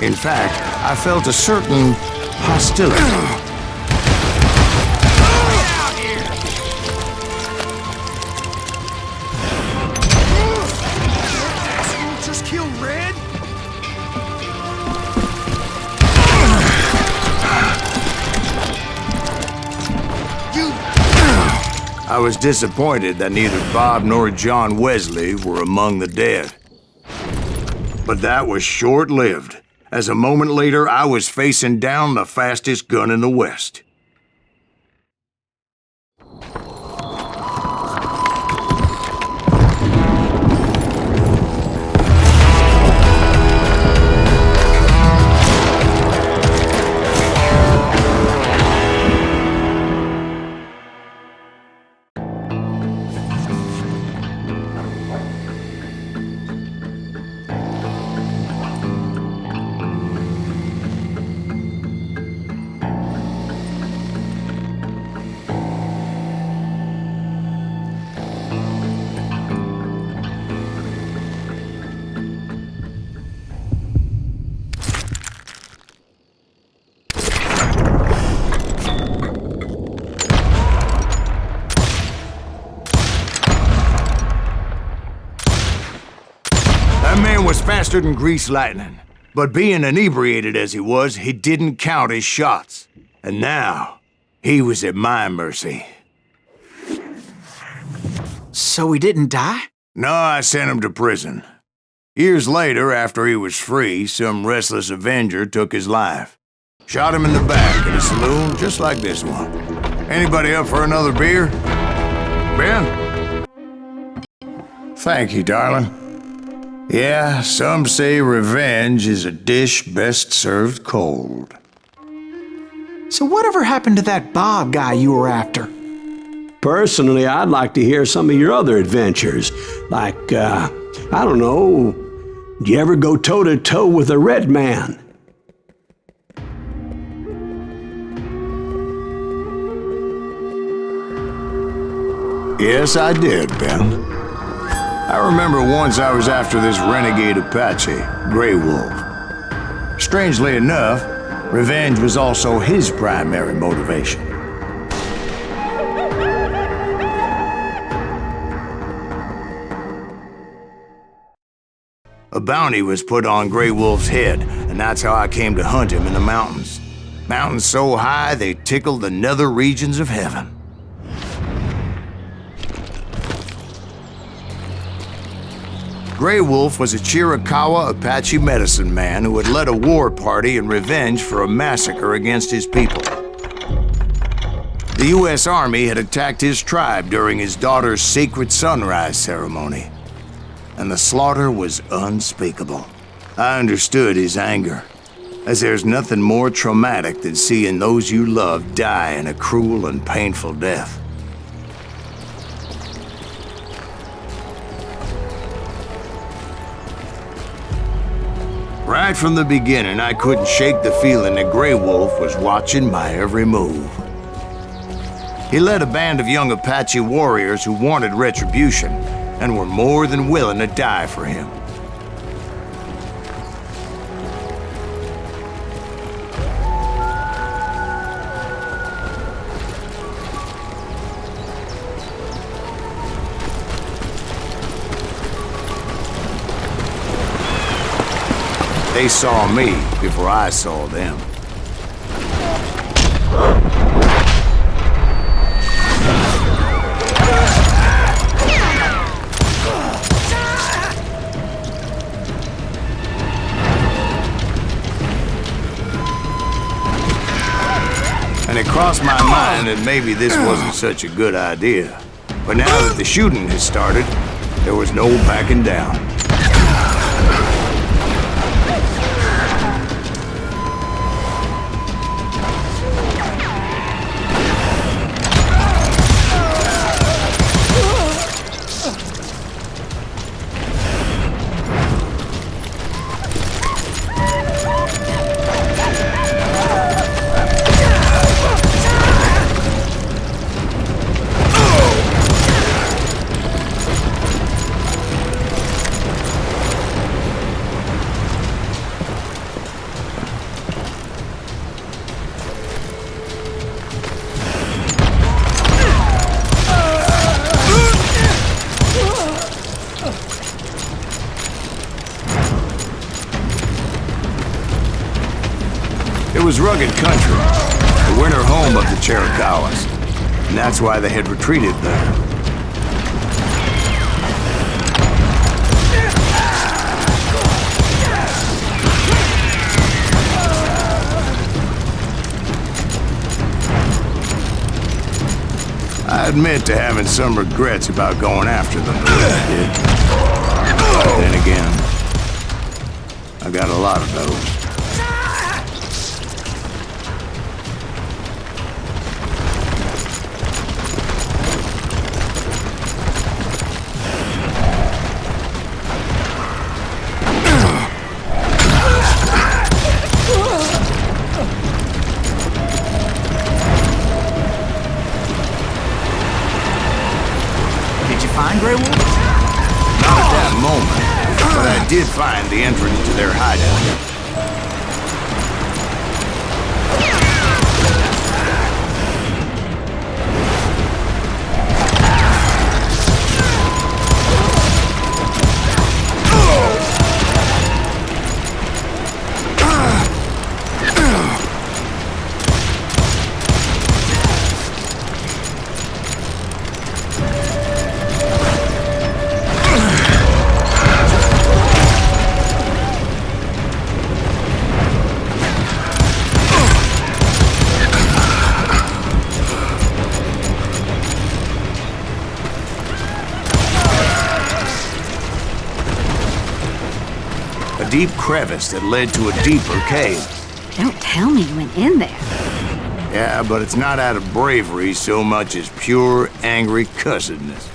me. In fact, I felt a certain hostility. Just kill Red? I was disappointed that neither Bob nor John Wesley were among the dead. But that was short-lived, as a moment later I was facing down the fastest gun in the West. That man was faster than greased lightning. But being inebriated as he was, he didn't count his shots. And now, he was at my mercy. So he didn't die? No, I sent him to prison. Years later, after he was free, some restless avenger took his life. Shot him in the back in a saloon just like this one. Anybody up for another beer? Ben? Thank you, darling. Yeah, some say revenge is a dish best served cold. So whatever happened to that Bob guy you were after? Personally, I'd like to hear some of your other adventures. Like, I don't know, did you ever go toe-to-toe with a red man? Yes, I did, Ben. I remember once I was after this renegade Apache, Grey Wolf. Strangely enough, revenge was also his primary motivation. A bounty was put on Grey Wolf's head, and that's how I came to hunt him in the mountains. Mountains so high they tickled the nether regions of heaven. Grey Wolf was a Chiricahua Apache medicine man who had led a war party in revenge for a massacre against his people. The U.S. Army had attacked his tribe during his daughter's sacred sunrise ceremony, and the slaughter was unspeakable. I understood his anger, as there's nothing more traumatic than seeing those you love die in a cruel and painful death. Right from the beginning, I couldn't shake the feeling that Grey Wolf was watching my every move. He led a band of young Apache warriors who wanted retribution and were more than willing to die for him. They saw me before I saw them. And it crossed my mind that maybe this wasn't such a good idea. But now that the shooting had started, there was no backing down. was rugged country, the winter home of the Chiricahuas, and that's why they had retreated there. I admit to having some regrets about going after them the way I did. But then again, I got a lot of those. Find Grey Wolf? Not at that moment, but I did find the entrance to their hideout. A deep crevice that led to a deeper cave. Don't tell me you went in there. Yeah, but it's not out of bravery so much as pure, angry cussedness.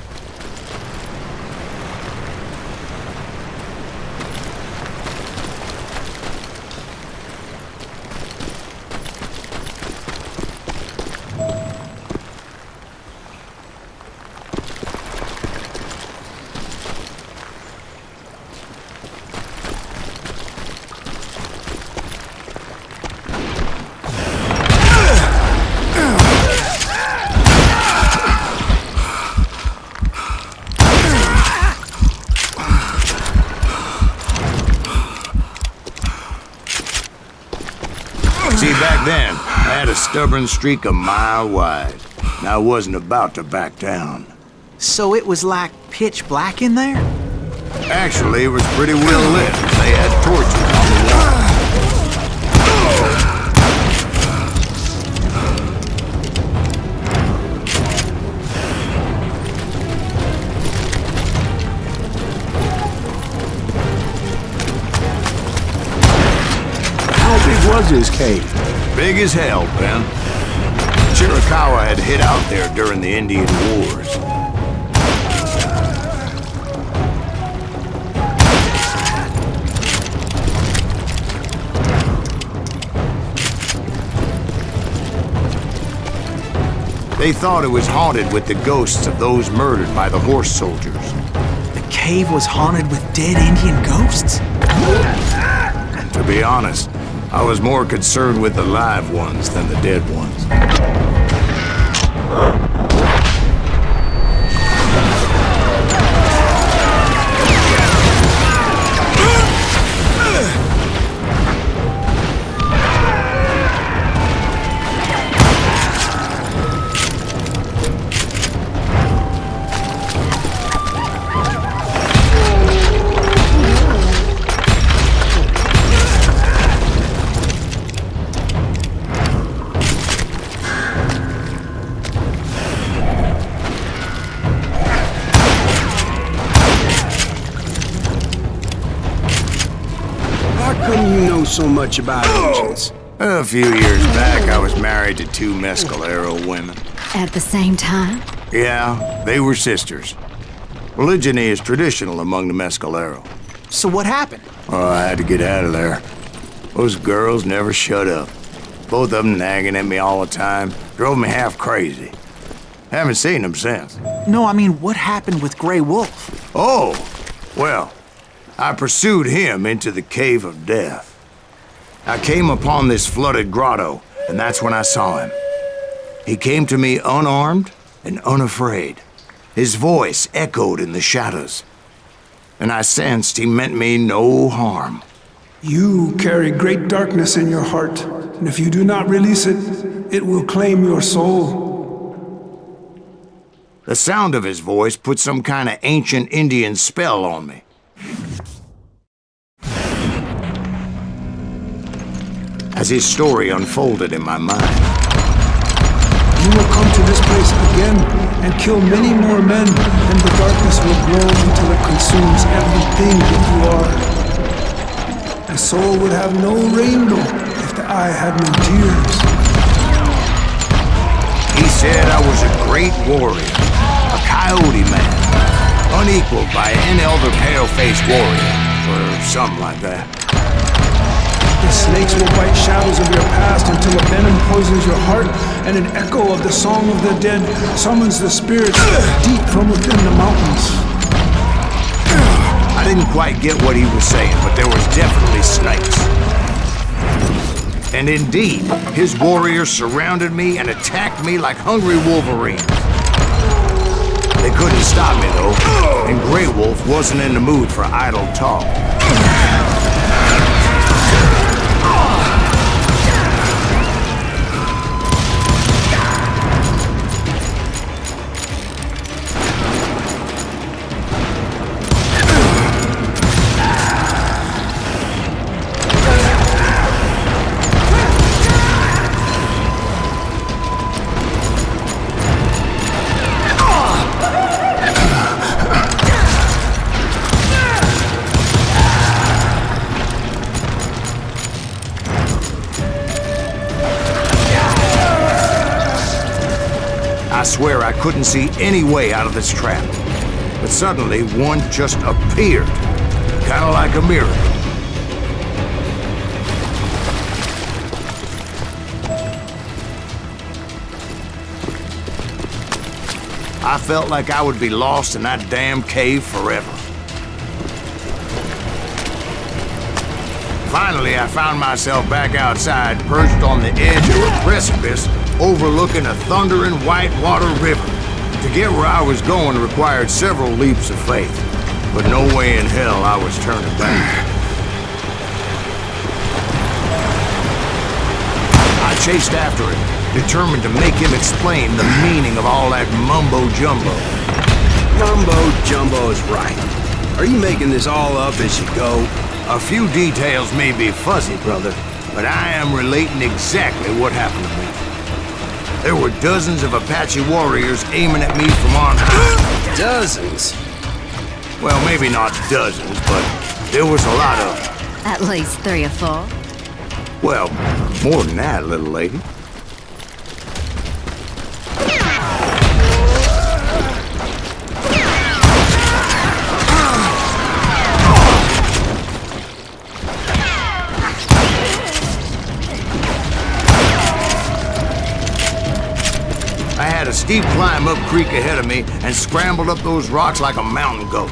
See, back then, I had a stubborn streak a mile wide, and I wasn't about to back down. So it was like pitch black in there? Actually, it was pretty well lit. They had torches on the wall. How big was his cave? Big as hell, Ben. Chiricahua had hid out there during the Indian Wars. They thought it was haunted with the ghosts of those murdered by the horse soldiers. The cave was haunted with dead Indian ghosts? To be honest, I was more concerned with the live ones than the dead ones. So much about ancients. A few years back, I was married to 2 Mescalero women. At the same time? Yeah, they were sisters. Polygyny is traditional among the Mescalero. So what happened? Oh, I had to get out of there. Those girls never shut up. Both of them nagging at me all the time. Drove me half crazy. Haven't seen them since. No, I mean, what happened with Grey Wolf? Oh, well, I pursued him into the Cave of Death. I came upon this flooded grotto, and that's when I saw him. He came to me unarmed and unafraid. His voice echoed in the shadows, and I sensed he meant me no harm. You carry great darkness in your heart. and if you do not release it, it will claim your soul. The sound of his voice put some kind of ancient Indian spell on me. As his story unfolded in my mind, You will come to this place again and kill many more men, and the darkness will grow until it consumes everything that you are. The soul would have no rainbow if the eye had no tears. he said I was a great warrior, a coyote man, unequaled by any other pale-faced warrior, or something like that. The snakes will bite shadows of your past until a venom poisons your heart, and an echo of the song of the dead summons the spirits deep from within the mountains. I didn't quite get what he was saying, but there was definitely snakes. And indeed, his warriors surrounded me and attacked me like hungry wolverines. They couldn't stop me, though, and Grey Wolf wasn't in the mood for idle talk. I swear I couldn't see any way out of this trap. But suddenly, one just appeared. Kind of like a miracle. I felt like I would be lost in that damn cave forever. Finally, I found myself back outside, perched on the edge of a precipice, overlooking a thundering whitewater river. To get where I was going required several leaps of faith, but no way in hell I was turning back. I chased after him, determined to make him explain the meaning of all that mumbo-jumbo. Mumbo-jumbo is right. Are you making this all up as you go? A few details may be fuzzy, brother, but I am relating exactly what happened to me. There were dozens of Apache warriors aiming at me from on high. Dozens? Well, maybe not dozens, but there was a lot of them. At least 3 or 4. Well, more than that, little lady. I had a steep climb up creek ahead of me and scrambled up those rocks like a mountain goat.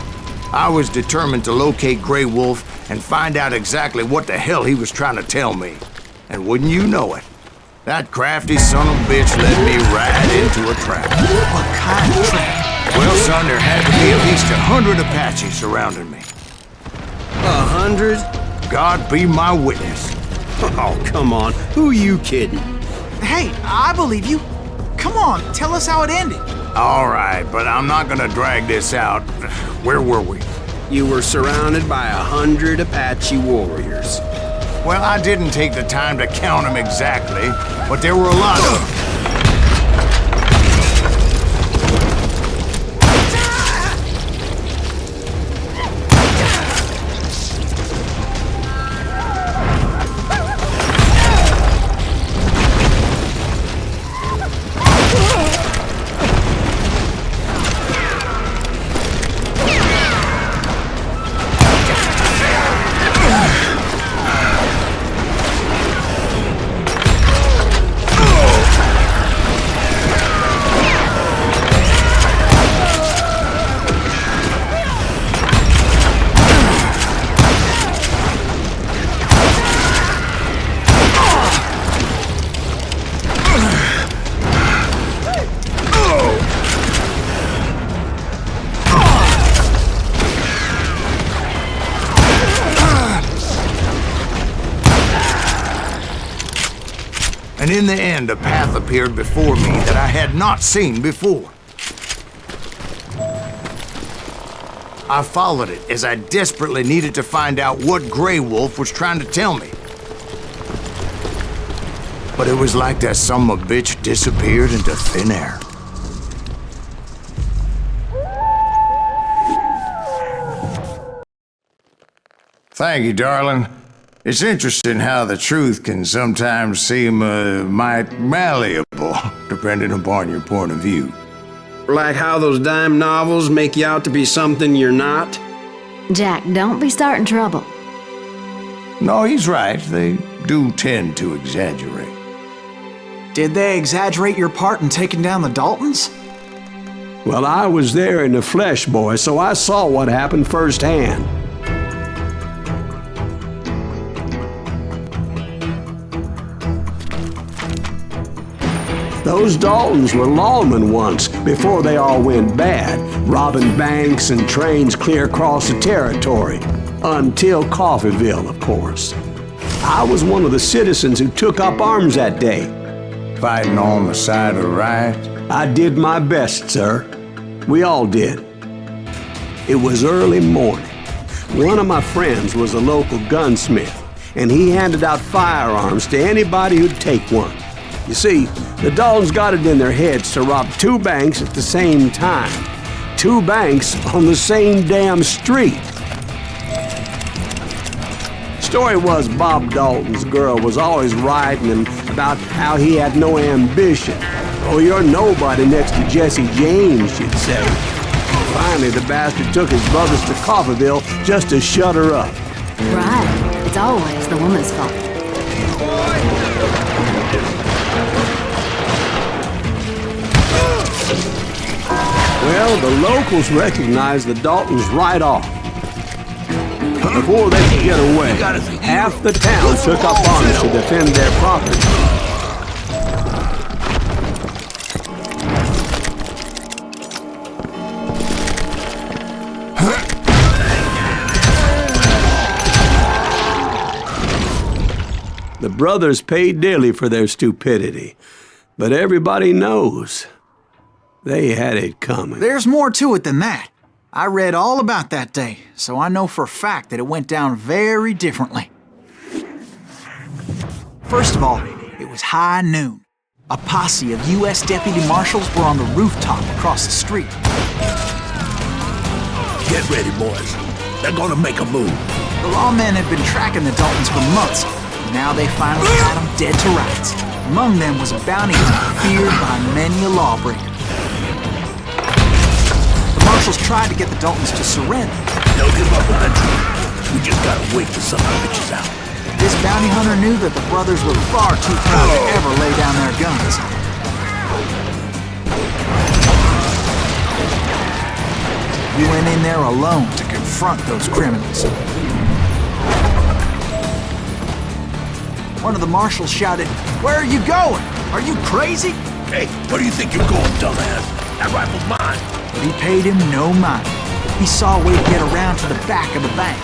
I was determined to locate Grey Wolf and find out exactly what the hell he was trying to tell me. And wouldn't you know it, that crafty son of a bitch led me right into a trap. What kind of trap? Well, son, there had to be at least 100 Apaches surrounding me. 100? God be my witness. Oh, come on. Who are you kidding? Hey, I believe you. Come on, tell us how it ended. All right, but I'm not gonna drag this out. Where were we? You were surrounded by 100 Apache warriors. Well, I didn't take the time to count them exactly, but there were a lot of them. And in the end, a path appeared before me that I had not seen before. I followed it as I desperately needed to find out what Grey Wolf was trying to tell me. But it was like that son of a bitch disappeared into thin air. Thank you, darling. It's interesting how the truth can sometimes seem might malleable, depending upon your point of view. Like how those dime novels make you out to be something you're not? Jack, don't be starting trouble. No, he's right. They do tend to exaggerate. Did they exaggerate your part in taking down the Daltons? Well, I was there in the flesh, boy, so I saw what happened firsthand. Those Daltons were lawmen once, before they all went bad, robbing banks and trains clear across the territory. Until Coffeeville, of course. I was one of the citizens who took up arms that day. Fighting on the side of right? I did my best, sir. We all did. It was early morning. One of my friends was a local gunsmith, and he handed out firearms to anybody who'd take one. You see, the Daltons got it in their heads to rob 2 banks at the same time. 2 banks on the same damn street. Story was Bob Dalton's girl was always writing him about how he had no ambition. Oh, you're nobody next to Jesse James, she'd say. Finally, the bastard took his brothers to Coffeeville just to shut her up. Right. It's always the woman's fault. Well, the locals recognized the Daltons right off. Before they could get away, half the town took up arms to defend their property. The brothers paid dearly for their stupidity, but everybody knows they had it coming. There's more to it than that. I read all about that day, so I know for a fact that it went down very differently. First of all, it was high noon. A posse of U.S. deputy marshals were on the rooftop across the street. Get ready, boys. They're gonna make a move. The lawmen had been tracking the Daltons for months, and now they finally had them dead to rights. Among them was a bounty hunter feared by many a lawbreaker. The marshals tried to get the Daltons to surrender. They'll give up eventually. We just gotta wait till some bitches out. This bounty hunter knew that the brothers were far too proud to ever lay down their guns. He went in there alone to confront those criminals. One of the marshals shouted, "Where are you going? Are you crazy?" Hey, where do you think you're going, dumbass? That rifle's mine. But he paid him no mind. He saw a way to get around to the back of the bank.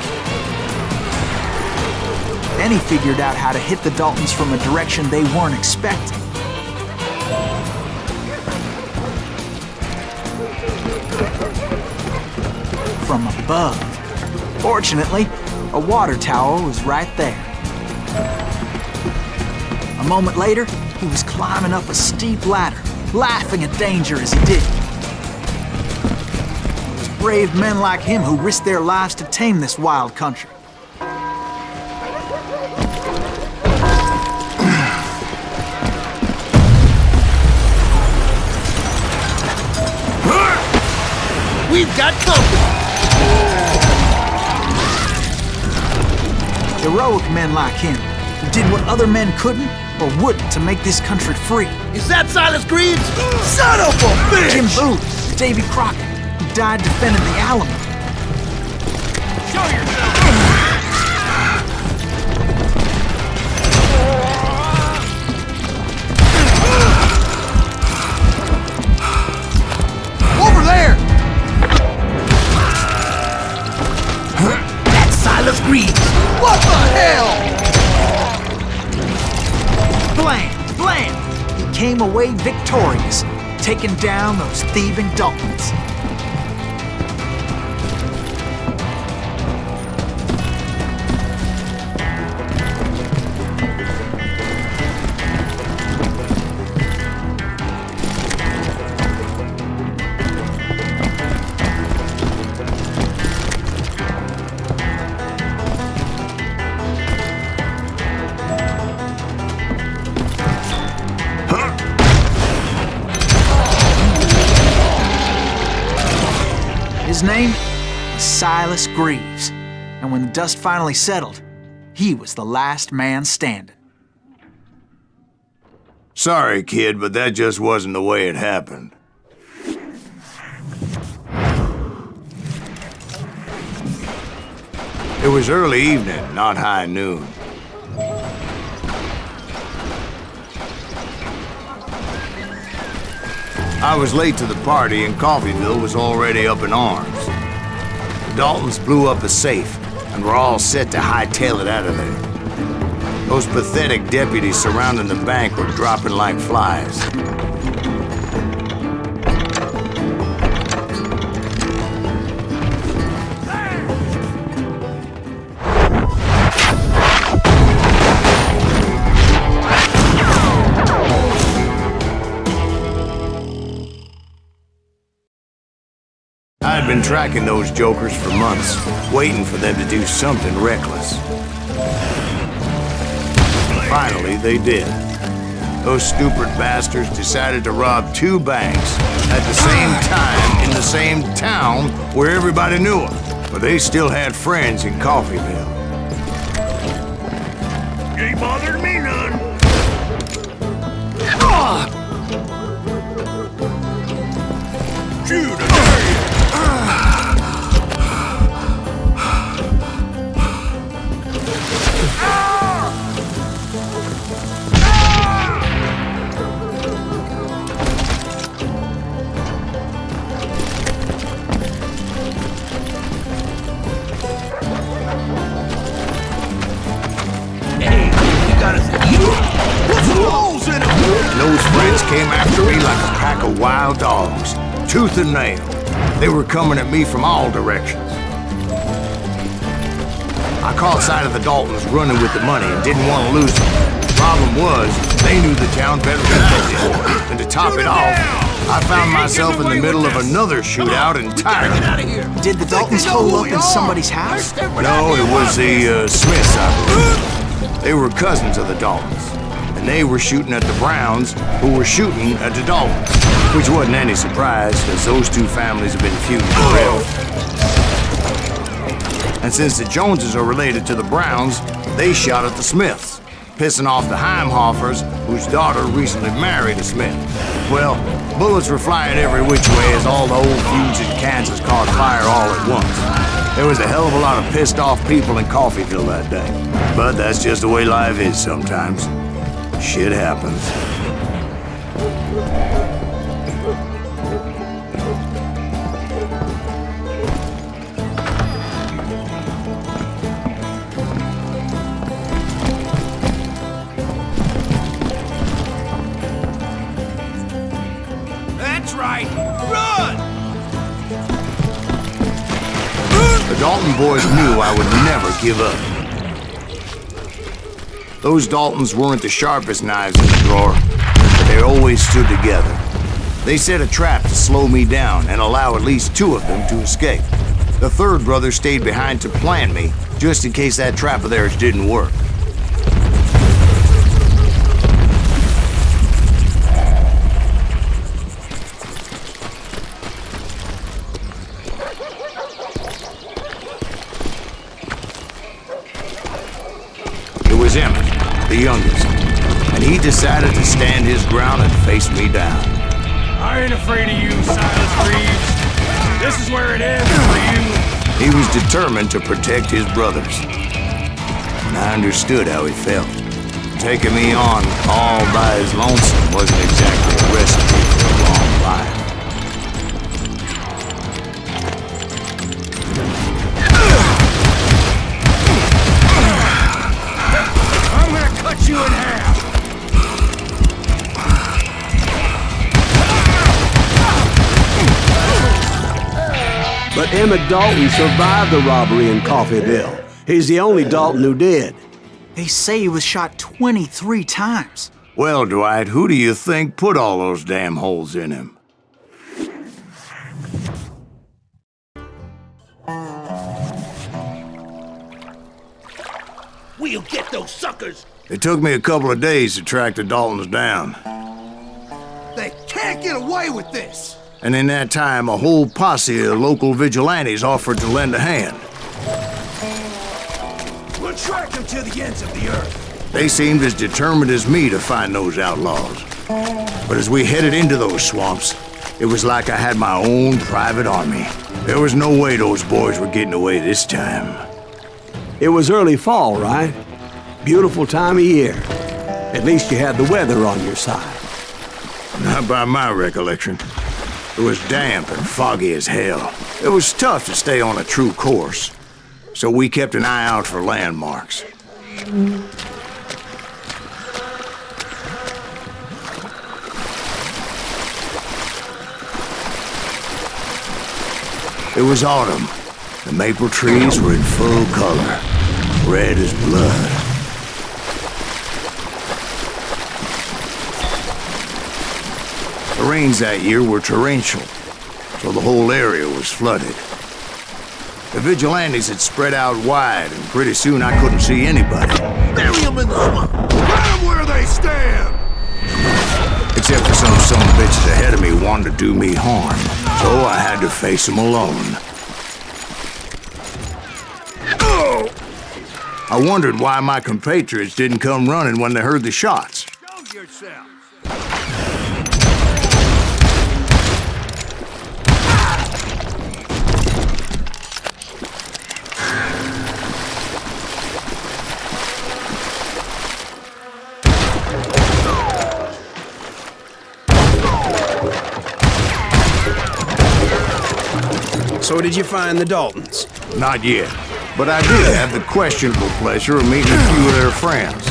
Then he figured out how to hit the Daltons from a direction they weren't expecting. From above. Fortunately, a water tower was right there. A moment later, he was climbing up a steep ladder, laughing at danger as he did. It was brave men like him who risked their lives to tame this wild country. We've got company. Heroic men like him, who did what other men couldn't or wouldn't to make this country free. Is that Silas Greaves? Son of a bitch! Jim Booth, Davy Crockett, who died defending the Alamo. Show yourself! Over there! That's Silas Greaves! What the hell? Blam! land, he came away victorious, taking down those thieving Daltons. His name was Silas Greaves, and when the dust finally settled, he was the last man standing. Sorry, kid, but that just wasn't the way it happened. It was early evening, not high noon. I was late to the party and Coffeyville was already up in arms. The Daltons blew up the safe and were all set to hightail it out of there. Those pathetic deputies surrounding the bank were dropping like flies. I'd been tracking those jokers for months, waiting for them to do something reckless. Finally, they did. Those stupid bastards decided to rob 2 banks at the same time in the same town where everybody knew them, but they still had friends in Coffeyville. Ain't bothered me none. Shoot, I dare you. Those friends came after me like a pack of wild dogs, tooth and nail. They were coming at me from all directions. I caught sight of the Daltons running with the money and didn't want to lose them. The problem was, they knew the town better than I did. And to top it off, I found myself in the middle of another shootout entirely. Did the Daltons hole up in somebody's house? No, it was the Smiths, I believe. They were cousins of the Daltons. And they were shooting at the Browns, who were shooting at the Daltons. Which wasn't any surprise, because those 2 families have been feuding forever. And since the Joneses are related to the Browns, they shot at the Smiths, pissing off the Heimhoffers, whose daughter recently married a Smith. Well, bullets were flying every which way as all the old feuds in Kansas caught fire all at once. There was a hell of a lot of pissed off people in Coffeyville that day. But that's just the way life is sometimes. Shit happens. That's right! Run! The Dalton boys knew I would never give up. Those Daltons weren't the sharpest knives in the drawer, but they always stood together. They set a trap to slow me down and allow at least 2 of them to escape. The 3rd brother stayed behind to plant me, just in case that trap of theirs didn't work. It was Emmett, the youngest, and he decided to stand his ground and face me down. I ain't afraid of you, Silas Greaves. This is where it ends for you. He was determined to protect his brothers, and I understood how he felt. Taking me on all by his lonesome wasn't exactly a recipe for a long life. I'm gonna cut you in half. But Emmett Dalton survived the robbery in Coffeyville. He's the only Dalton who did. They say he was shot 23 times. Well, Dwight, who do you think put all those damn holes in him? We'll get those suckers! It took me a couple of days to track the Daltons down. They can't get away with this! And in that time, a whole posse of local vigilantes offered to lend a hand. We'll track them to the ends of the earth. They seemed as determined as me to find those outlaws. But as we headed into those swamps, it was like I had my own private army. There was no way those boys were getting away this time. It was early fall, right? Beautiful time of year. At least you had the weather on your side. Not by my recollection. It was damp and foggy as hell. It was tough to stay on a true course. So we kept an eye out for landmarks. It was autumn. The maple trees were in full color, red as blood. The rains that year were torrential, so the whole area was flooded. The vigilantes had spread out wide, and pretty soon I couldn't see anybody. Bury them in the swamp! Let them where they stand! Except for some son of bitches ahead of me wanted to do me harm, so I had to face them alone. I wondered why my compatriots didn't come running when they heard the shots. Show yourself! So did you find the Daltons? Not yet, but I did have the questionable pleasure of meeting a few of their friends.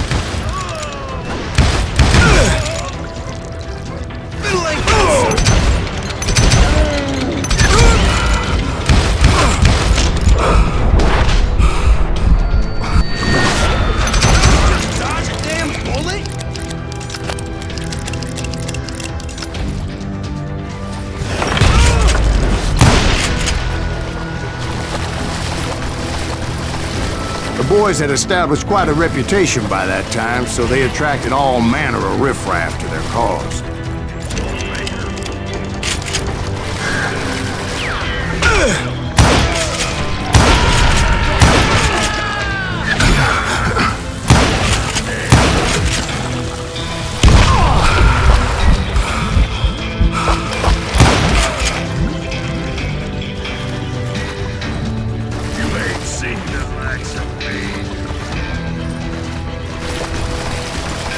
The boys had established quite a reputation by that time, so they attracted all manner of riffraff to their cause.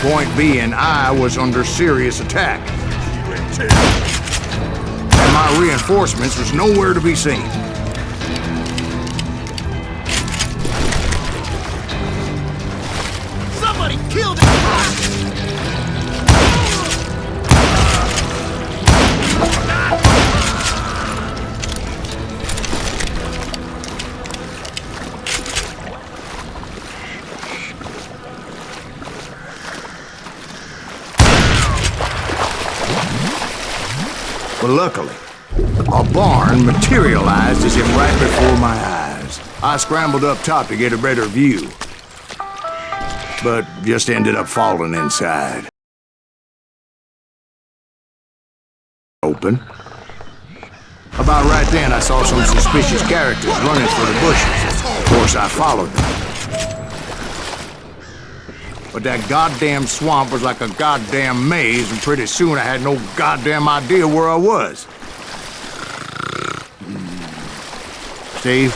Point being, I was under serious attack. And my reinforcements was nowhere to be seen. Somebody killed him! But luckily, a barn materialized as if right before my eyes. I scrambled up top to get a better view, but just ended up falling inside. Open. About right then, I saw some suspicious characters running for the bushes. Of course, I followed them. But that goddamn swamp was like a goddamn maze, and pretty soon I had no goddamn idea where I was. Steve?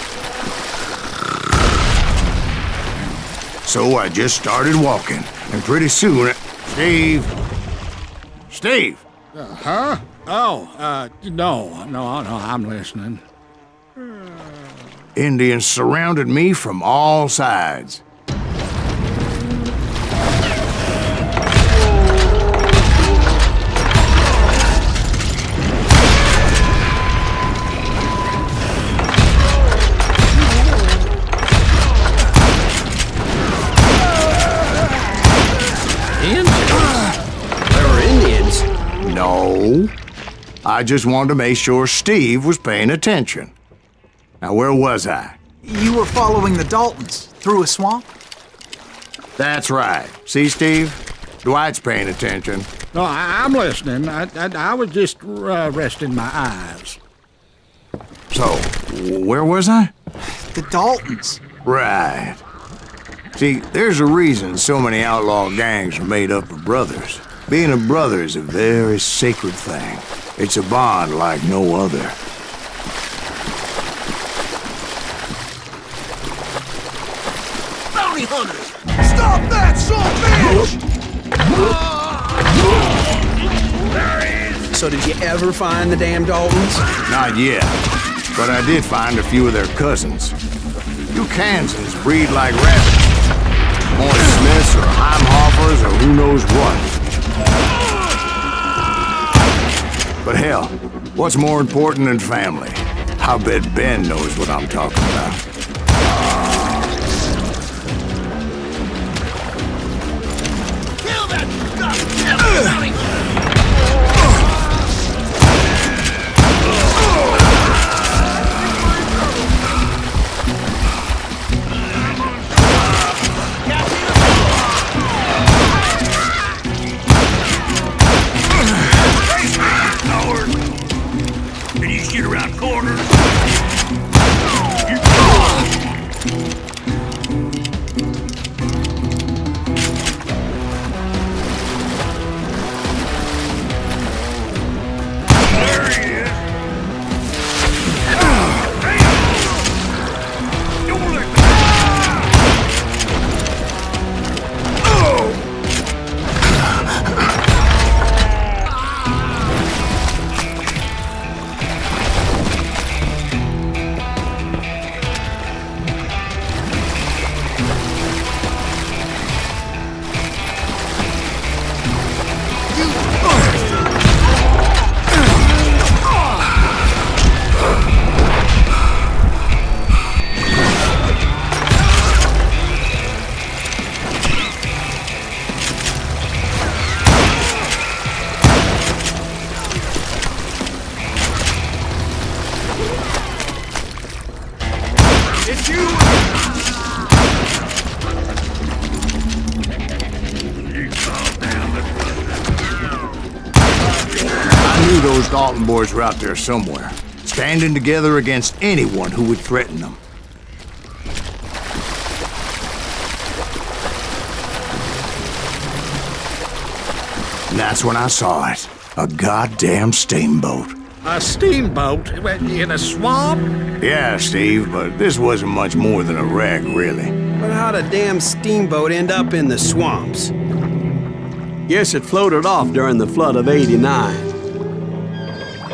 So I just started walking, and pretty soon... Steve? Steve? Huh? Oh, no, I'm listening. Indians surrounded me from all sides. I just wanted to make sure Steve was paying attention. Now, where was I? You were following the Daltons through a swamp? That's right. See, Steve? Dwight's paying attention. No, I'm listening. I was just resting my eyes. So, where was I? The Daltons. Right. See, there's a reason so many outlaw gangs are made up of brothers. Being a brother is a very sacred thing. It's a bond like no other. Bounty hunters! Stop that, son of a bitch! So did you ever find the damn Daltons? Not yet, but I did find a few of their cousins. You Kansans breed like rabbits. Morris Smiths or Heimhoffers or who knows what. But hell, what's more important than family? I bet Ben knows what I'm talking about. Kill that goddamn bounty! Can you shoot around corners? There he is. Don't let Those Dalton boys were out there somewhere, standing together against anyone who would threaten them. And that's when I saw it. A goddamn steamboat. A steamboat in a swamp? Yeah, Steve, but this wasn't much more than a wreck, really. But how'd a damn steamboat end up in the swamps? Guess it floated off during the flood of '89.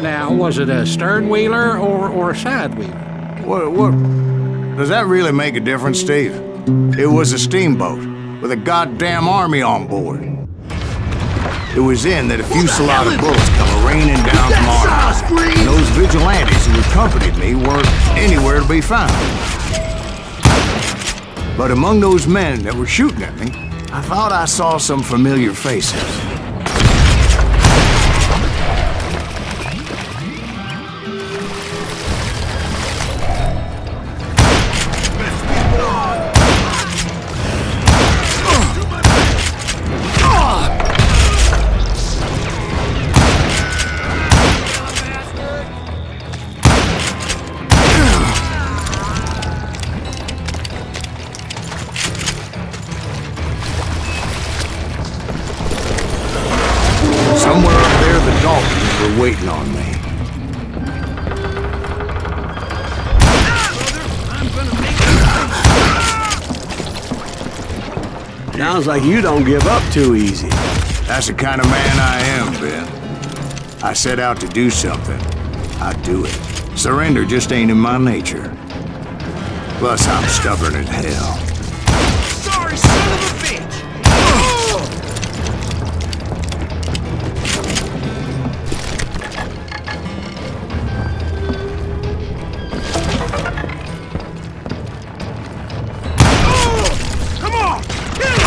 Now, was it a stern wheeler or a side wheeler? What? Does that really make a difference, Steve? It was a steamboat with a goddamn army on board. It was then that a fusillade of bullets come raining down from on high, and those vigilantes who accompanied me weren't anywhere to be found. But among those men that were shooting at me, I thought I saw some familiar faces. Somewhere up there, the Daltons were waiting on me. Sounds like you don't give up too easy. That's the kind of man I am, Ben. I set out to do something. I do it. Surrender just ain't in my nature. Plus, I'm stubborn as hell. Sorry, son of a bitch! Come on! Kill him!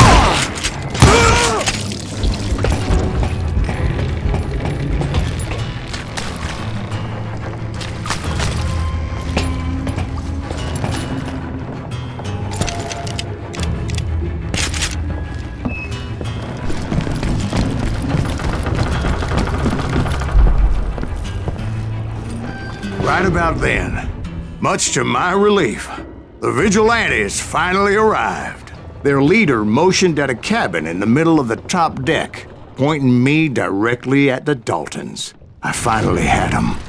about then, much to my relief, the vigilantes finally arrived. Their leader motioned at a cabin in the middle of the top deck, pointing me directly at the Daltons. I finally had them,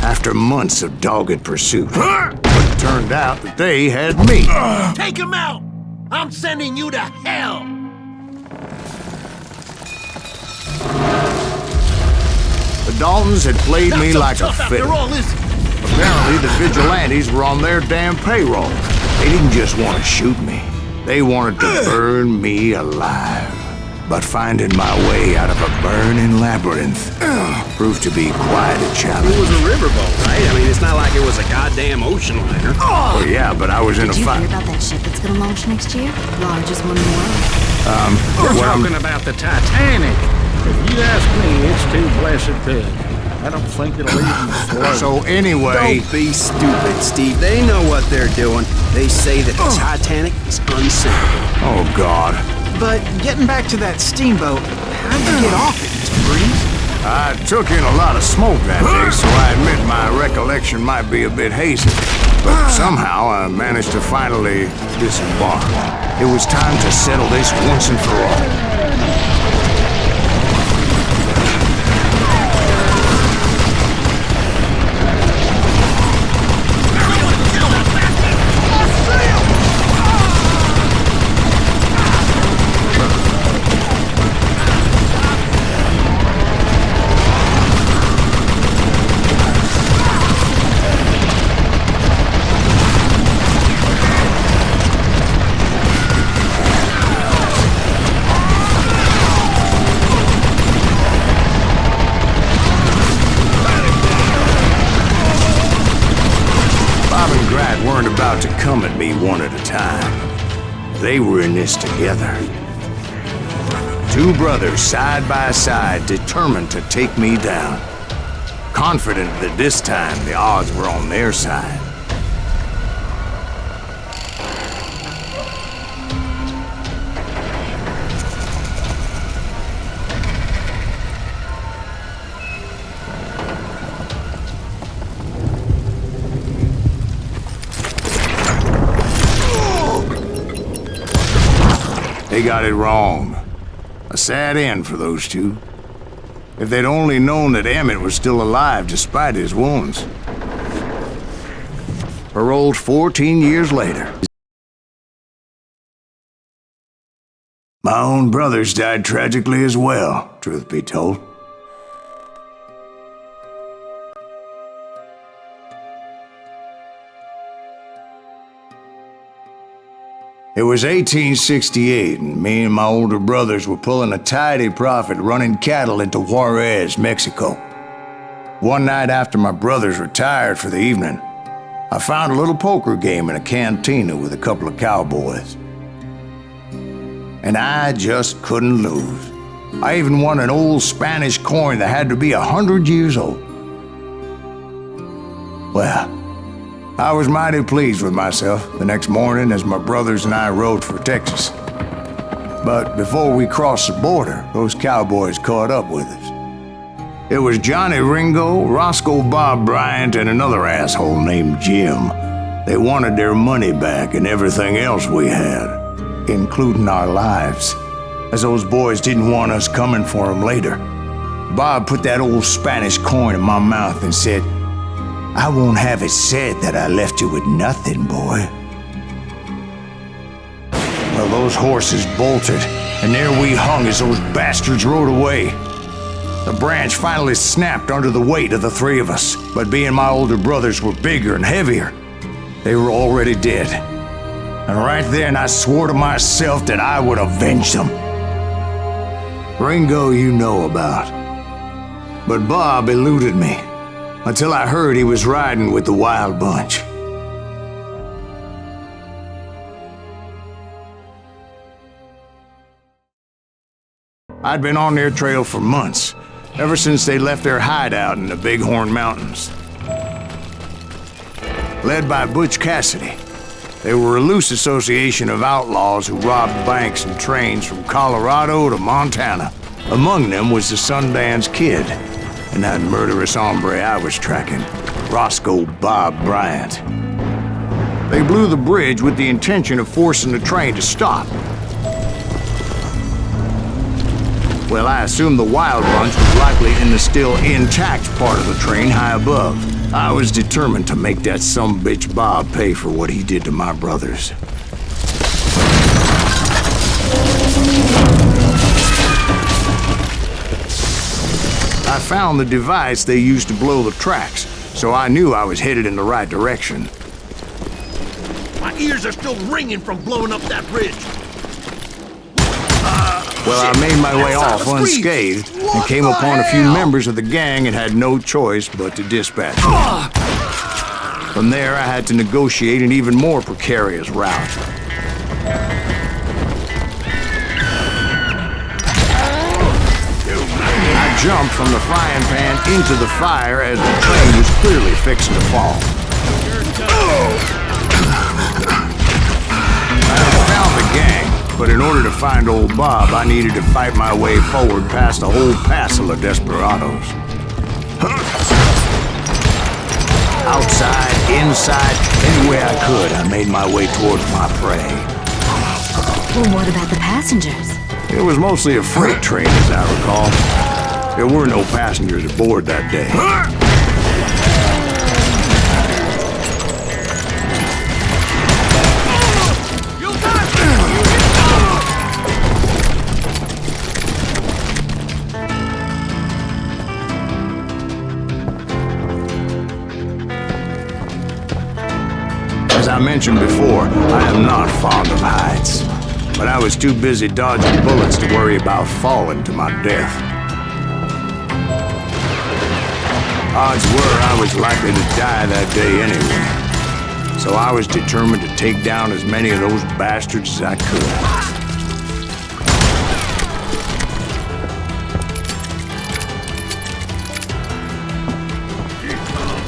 after months of dogged pursuit. But it turned out that they had me. Take him out! I'm sending you to hell! The Daltons had played me like a fiddle. Apparently, the vigilantes were on their damn payroll. They didn't just want to shoot me. They wanted to burn me alive. But finding my way out of a burning labyrinth proved to be quite a challenge. It was a riverboat, right? I mean, it's not like it was a goddamn ocean liner. Oh, yeah, but I was in a fight. Did you hear about that ship that's gonna launch next year? Largest one in the world. We're talking about the Titanic. If you ask me, it's too blessed good. I don't think it'll even float. So anyway... Don't be stupid, Steve. They know what they're doing. They say that the Titanic is unsinkable. Oh, God. But getting back to that steamboat, how'd you get off it, Mr. Breeze? I took in a lot of smoke that day, so I admit my recollection might be a bit hazy. But somehow I managed to finally disembark. It was time to settle this once and for all. Weren't about to come at me one at a time. They were in this together. Two brothers side by side, determined to take me down. Confident that this time the odds were on their side. They got it wrong. A sad end for those two. If they'd only known that Emmett was still alive despite his wounds. Paroled 14 years later. My own brothers died tragically as well, truth be told. It was 1868, and me and my older brothers were pulling a tidy profit running cattle into Juarez, Mexico. One night after my brothers retired for the evening, I found a little poker game in a cantina with a couple of cowboys. And I just couldn't lose. I even won an old Spanish coin that had to be 100 years old. Well, I was mighty pleased with myself the next morning as my brothers and I rode for Texas. But before we crossed the border, those cowboys caught up with us. It was Johnny Ringo, Roscoe Bob Bryant, and another asshole named Jim. They wanted their money back and everything else we had, including our lives, as those boys didn't want us coming for them later. Bob put that old Spanish coin in my mouth and said, "I won't have it said that I left you with nothing, boy." Well, those horses bolted, and there we hung as those bastards rode away. The branch finally snapped under the weight of the three of us, but being my older brothers were bigger and heavier, they were already dead. And right then I swore to myself that I would avenge them. Ringo you know about. But Bob eluded me, until I heard he was riding with the Wild Bunch. I'd been on their trail for months, ever since they left their hideout in the Bighorn Mountains. Led by Butch Cassidy, they were a loose association of outlaws who robbed banks and trains from Colorado to Montana. Among them was the Sundance Kid, and that murderous hombre I was tracking. Roscoe Bob Bryant. They blew the bridge with the intention of forcing the train to stop. Well, I assumed the Wild Bunch was likely in the still intact part of the train high above. I was determined to make that sumbitch Bob pay for what he did to my brothers. I found the device they used to blow the tracks, so I knew I was headed in the right direction. My ears are still ringing from blowing up that bridge. Well, I made my way off unscathed and came upon a few members of the gang and had no choice but to dispatch them. From there, I had to negotiate an even more precarious route. I jumped from the frying pan into the fire as the train was clearly fixing to fall. I had found the gang, but in order to find old Bob, I needed to fight my way forward past a whole passel of desperados. Outside, inside, any way I could, I made my way towards my prey. Well, what about the passengers? It was mostly a freight train, as I recall. There were no passengers aboard that day. As I mentioned before, I am not fond of heights, but I was too busy dodging bullets to worry about falling to my death. Odds were I was likely to die that day anyway, so I was determined to take down as many of those bastards as I could.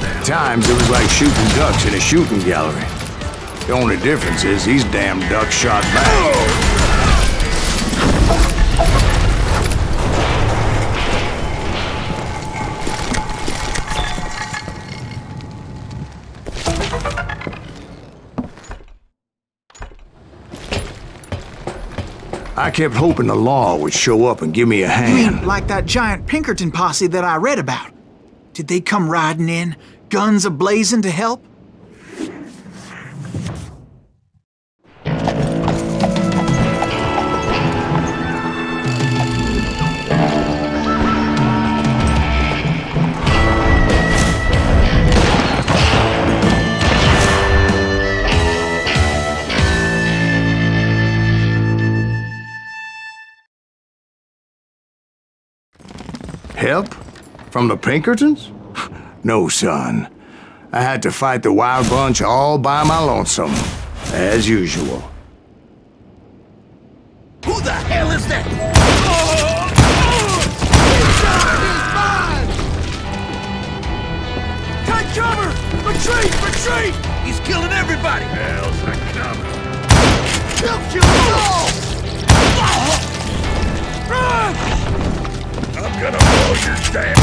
At times, it was like shooting ducks in a shooting gallery. The only difference is these damn ducks shot back. I kept hoping the law would show up and give me a hand. You mean like that giant Pinkerton posse that I read about? Did they come riding in, guns a-blazing to help? Help? From the Pinkertons? No, son. I had to fight the Wild Bunch all by my lonesome, as usual. Who the hell is that? Take cover! Retreat! Retreat! He's killing everybody! Hell's a coming! He'll kill us all! Run! I'm gonna blow your damn...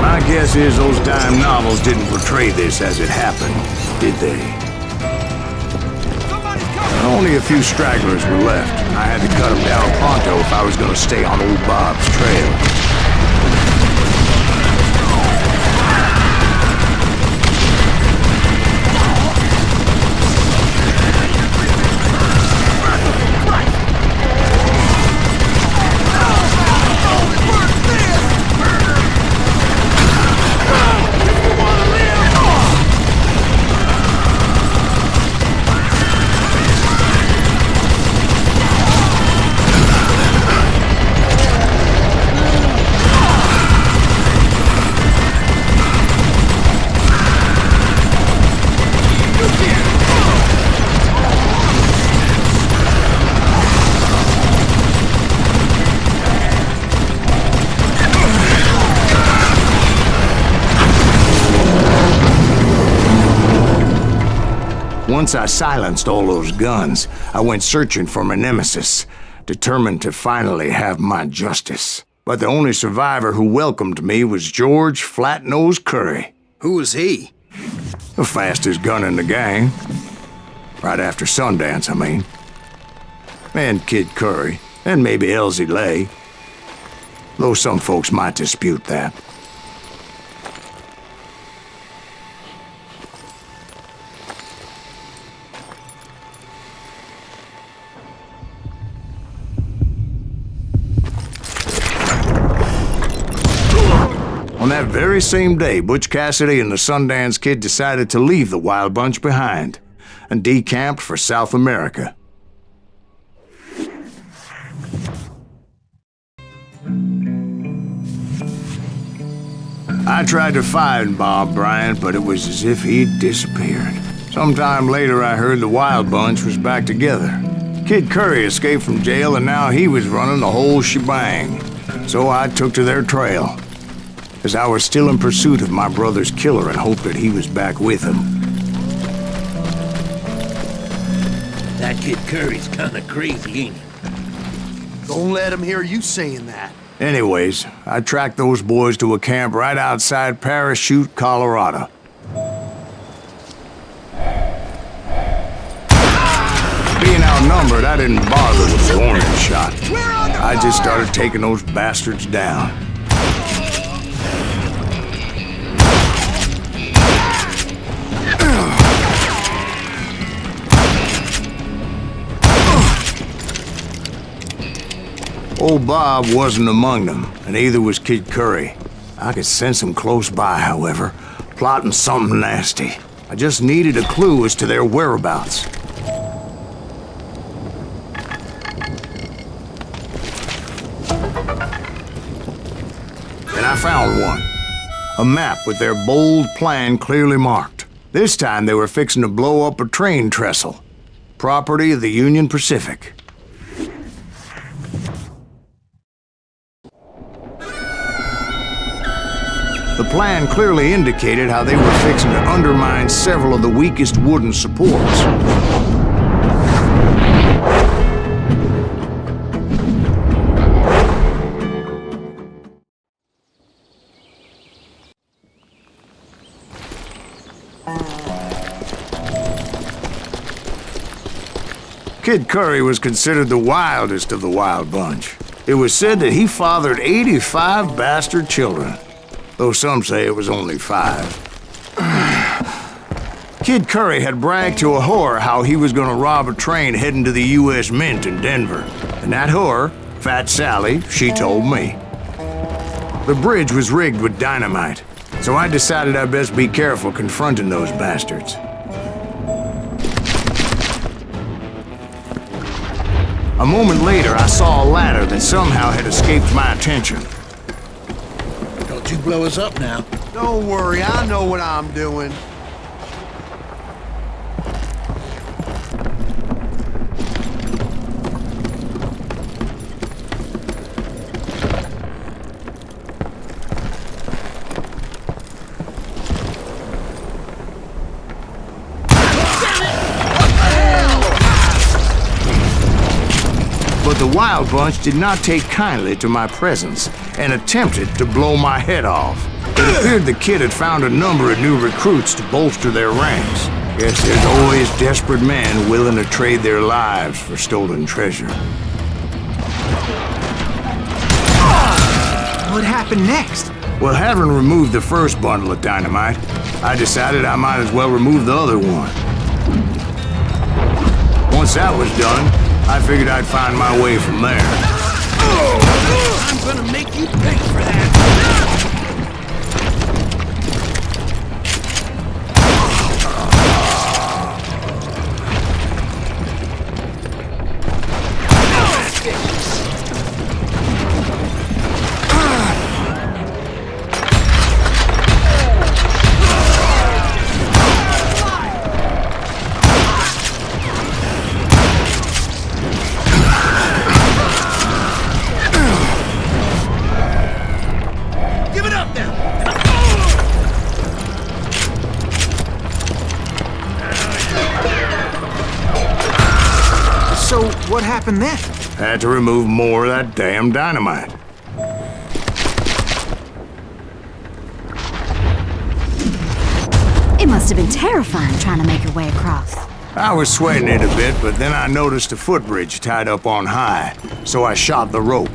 My guess is those dime novels didn't portray this as it happened, did they? Only a few stragglers were left. I had to cut them down pronto if I was going to stay on old Bob's trail. Once I silenced all those guns, I went searching for my nemesis, determined to finally have my justice. But the only survivor who welcomed me was George Flat-Nose Curry. Who was he? The fastest gun in the gang. Right after Sundance, I mean. And Kid Curry, and maybe Elsie Lay. Though some folks might dispute that. On that very same day, Butch Cassidy and the Sundance Kid decided to leave the Wild Bunch behind and decamped for South America. I tried to find Bob Bryant, but it was as if he'd disappeared. Sometime later, I heard the Wild Bunch was back together. Kid Curry escaped from jail, and now he was running the whole shebang. So I took to their trail, as I was still in pursuit of my brother's killer and hoped that he was back with him. That Kid Curry's kinda crazy, ain't he? Don't let him hear you saying that. Anyways, I tracked those boys to a camp right outside Parachute, Colorado. Being outnumbered, I didn't bother with the warning shot. I just started taking those bastards down. Old Bob wasn't among them, and neither was Kid Curry. I could sense him close by, however, plotting something nasty. I just needed a clue as to their whereabouts. And I found one. A map with their bold plan clearly marked. This time they were fixing to blow up a train trestle. Property of the Union Pacific. The plan clearly indicated how they were fixing to undermine several of the weakest wooden supports. Kid Curry was considered the wildest of the Wild Bunch. It was said that he fathered 85 bastard children, though some say it was only 5. Kid Curry had bragged to a whore how he was gonna rob a train heading to the U.S. Mint in Denver. And that whore, Fat Sally, she told me. The bridge was rigged with dynamite, so I decided I'd best be careful confronting those bastards. A moment later, I saw a ladder that somehow had escaped my attention. Don't you blow us up now. Don't worry, I know what I'm doing. But the Wild Bunch did not take kindly to my presence and attempted to blow my head off. It appeared the kid had found a number of new recruits to bolster their ranks. Guess there's always desperate men willing to trade their lives for stolen treasure. What happened next? Well, having removed the first bundle of dynamite, I decided I might as well remove the other one. Once that was done, I figured I'd find my way from there. I'm gonna make you pay for that. What happened then? Had to remove more of that damn dynamite. It must have been terrifying trying to make your way across. I was sweating it a bit, but then I noticed a footbridge tied up on high, so I shot the rope.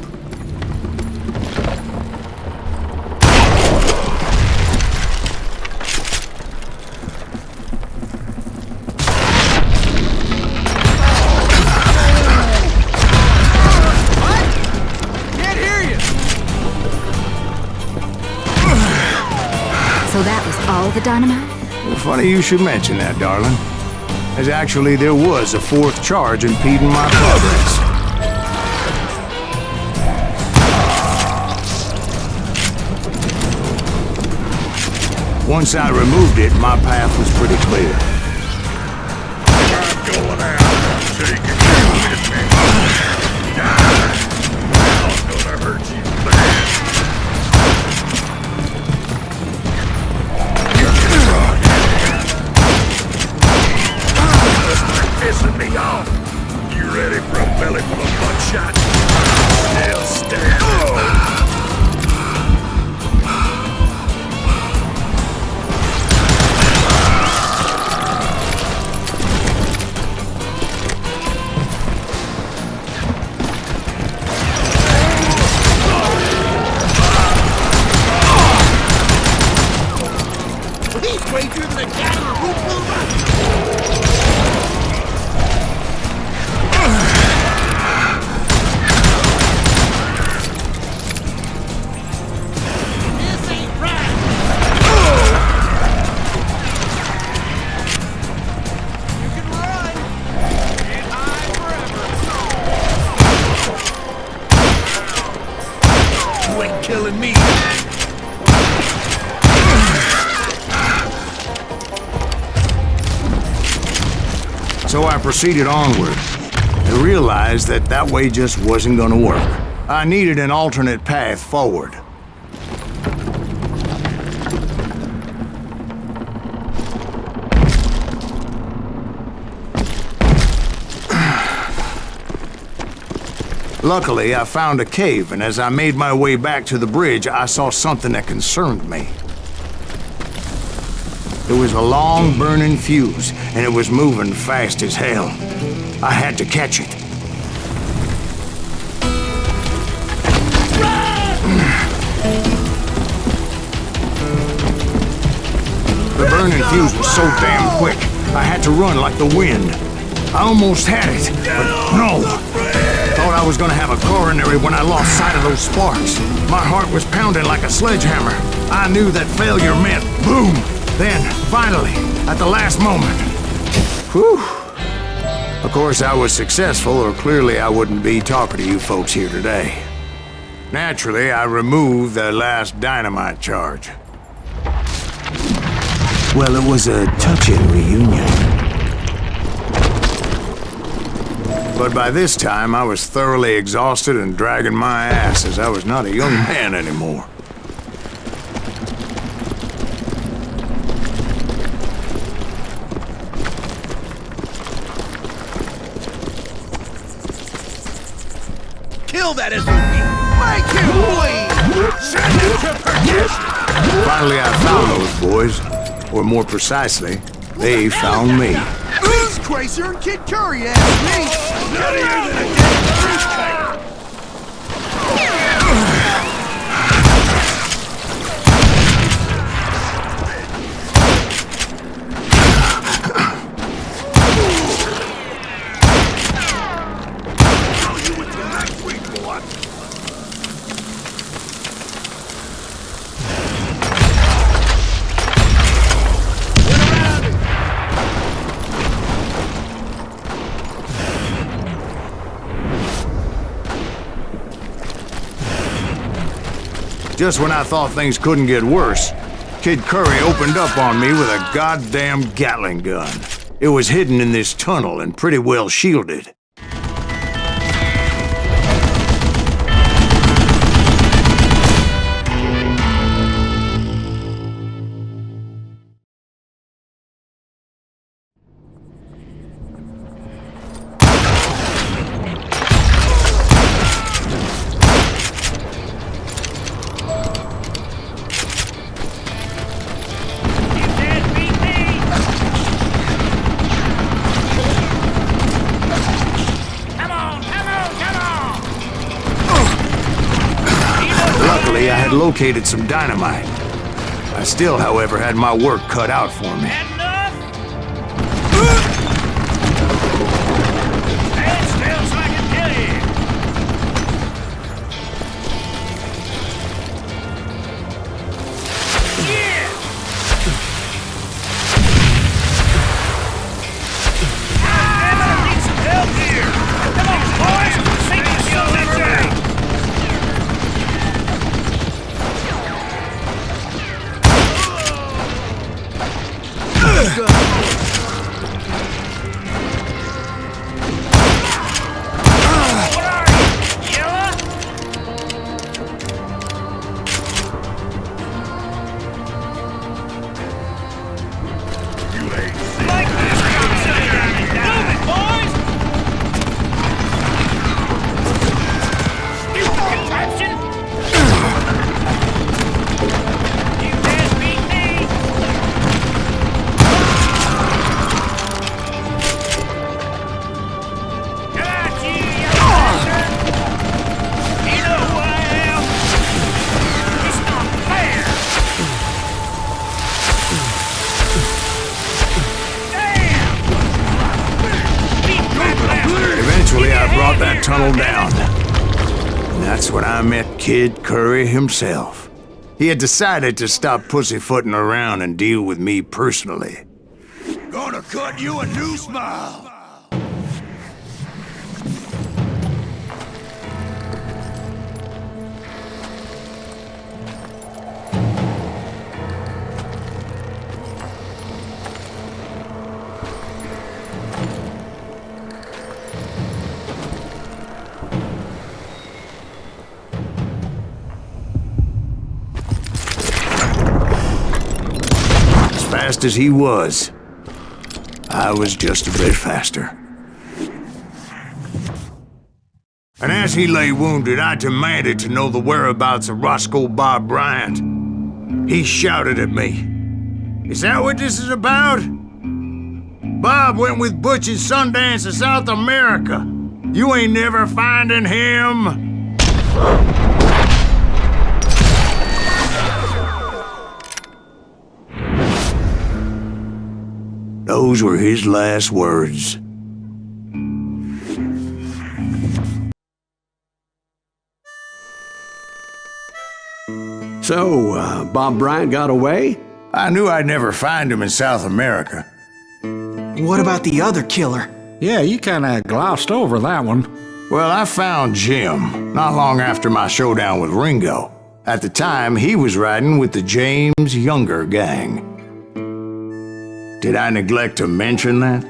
So that was all the dynamite? Well, funny you should mention that, darling. As actually there was a fourth charge impeding my progress. Once I removed it, my path was pretty clear. I'm going out. Take it with me. I'm gonna hurt you bad. Pissing me off. You ready for a belly full of buckshot? Still stand. He's greater than a cat on a roof mover. Killing me. So I proceeded onward and realized that that way just wasn't gonna work. I needed an alternate path forward. Luckily, I found a cave, and as I made my way back to the bridge, I saw something that concerned me. It was a long, burning fuse, and it was moving fast as hell. I had to catch it. The burning fuse was so damn quick, I had to run like the wind. I almost had it, but no. Thought I was gonna have a coronary when I lost sight of those sparks. My heart was pounding like a sledgehammer. I knew that failure meant boom. Then, finally, at the last moment. Whew. Of course, I was successful, or clearly I wouldn't be talking to you folks here today. Naturally, I removed the last dynamite charge. Well, it was a touching reunion. But by this time, I was thoroughly exhausted and dragging my ass as I was not a young man anymore. Kill that SOB! Make him bleed! Send him to perdition! Finally, I found those boys. Or more precisely, they found me. Who's crazier than Kid Curry asked me? Nuttier than a damn fruitcake! Just when I thought things couldn't get worse, Kid Curry opened up on me with a goddamn Gatling gun. It was hidden in this tunnel and pretty well shielded. located some dynamite. I still, however, had my work cut out for me. Tunnel down. And that's when I met Kid Curry himself. He had decided to stop pussyfooting around and deal with me personally. Gonna cut you a new smile. Fast as he was, I was just a bit faster. And as he lay wounded, I demanded to know the whereabouts of Roscoe Bob Bryant. He shouted at me, "Is that what this is about? Bob went with Butch and Sundance to South America. You ain't never finding him." Those were his last words. So, Bob Bryant got away? I knew I'd never find him in South America. What about the other killer? Yeah, you kinda glossed over that one. Well, I found Jim not long after my showdown with Ringo. At the time, he was riding with the James Younger gang. Did I neglect to mention that?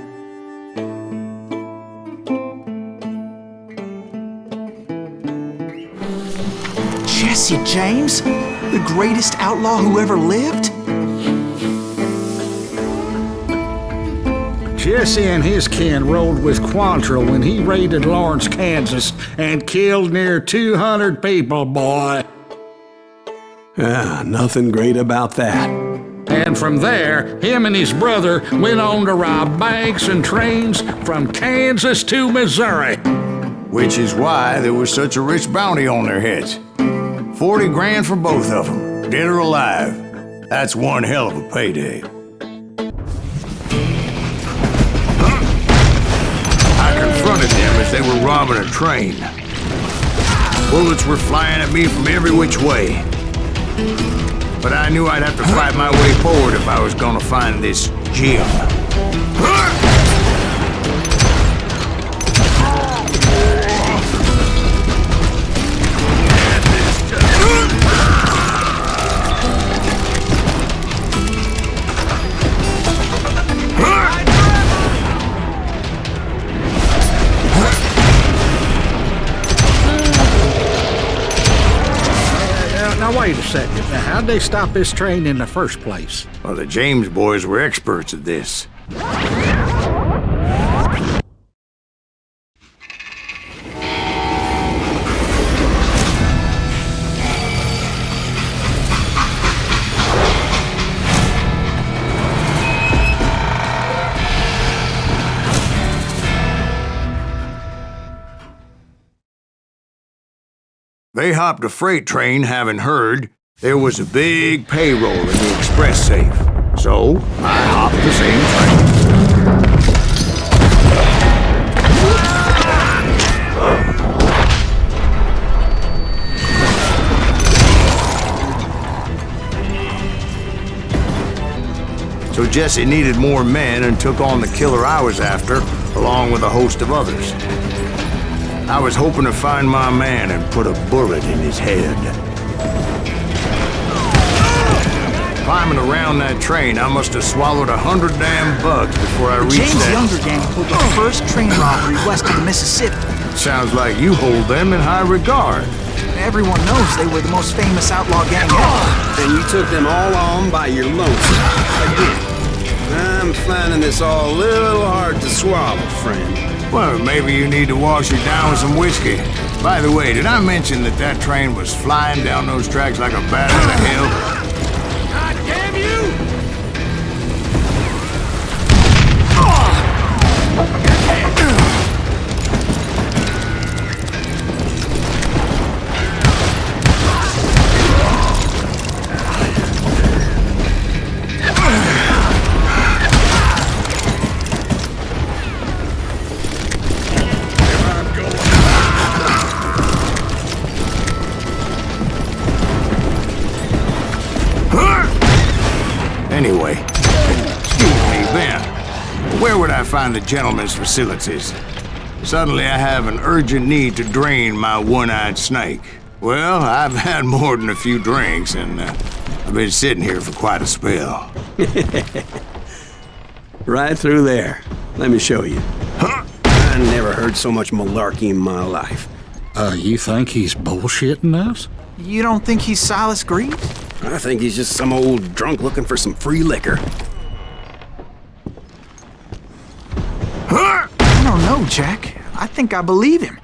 Jesse James? The greatest outlaw who ever lived? Jesse and his kin rode with Quantrill when he raided Lawrence, Kansas, and killed near 200 people, boy. Nothing great about that. And from there, him and his brother went on to rob banks and trains from Kansas to Missouri. Which is why there was such a rich bounty on their heads. 40 grand for both of them, dead or alive. That's one hell of a payday. I confronted them as they were robbing a train. Bullets were flying at me from every which way. But I knew I'd have to fight my way forward if I was gonna find this Jim. Now, wait a second. Now, how'd they stop this train in the first place? Well, the James boys were experts at this. They hopped a freight train, having heard, There was a big payroll in the express safe, so I hopped the same train. So Jesse needed more men and took on the killer I was after, along with a host of others. I was hoping to find my man and put a bullet in his head. Climbing around that train, I must have swallowed 100 damn bugs before I reached James that. Younger gang pulled the first train robbery west of the Mississippi. Sounds like you hold them in high regard. Everyone knows they were the most famous outlaw gang ever. And you took them all on by your lonesome. Again, I'm finding this all a little hard to swallow, friend. Well, maybe you need to wash it down with some whiskey. By the way, did I mention that that train was flying down those tracks like a bat out of hell? God damn you! Anyway, excuse me, Ben. Where would I find the gentleman's facilities? Suddenly I have an urgent need to drain my one-eyed snake. Well, I've had more than a few drinks, and I've been sitting here for quite a spell. Right through there. Let me show you. Huh? I never heard so much malarkey in my life. You think he's bullshitting us? You don't think he's Silas Greaves? I think he's just some old drunk looking for some free liquor. I don't know, Jack. I think I believe him.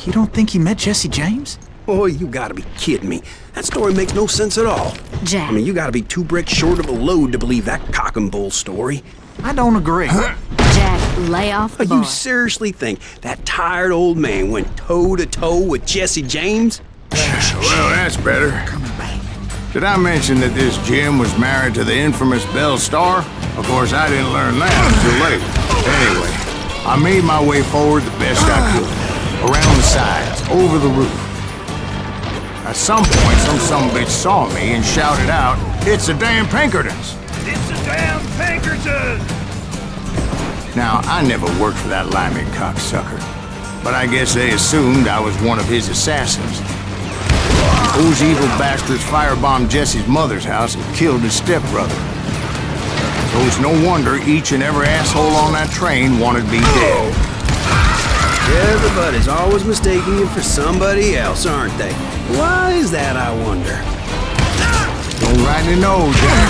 You don't think he met Jesse James? Oh, you gotta be kidding me. That story makes no sense at all. Jack. I mean, you gotta be 2 bricks short of a load to believe that cock and bull story. I don't agree. Jack, lay off the You boy. seriously think that tired old man went toe-to-toe with Jesse James? Well, that's better. Did I mention that this Jim was married to the infamous Belle Starr? Of course, I didn't learn that until later. Anyway, I made my way forward the best I could. Around the sides, over the roof. At some point, some sumbitch saw me and shouted out, "It's the damn Pinkertons!" It's the damn Pinkertons! Now, I never worked for that limey cocksucker, but I guess they assumed I was one of his assassins. Those evil bastards firebombed Jesse's mother's house and killed his stepbrother. So it's no wonder each and every asshole on that train wanted me dead. Everybody's always mistaking you for somebody else, aren't they? Why is that, I wonder? Don't rightly know, Jack.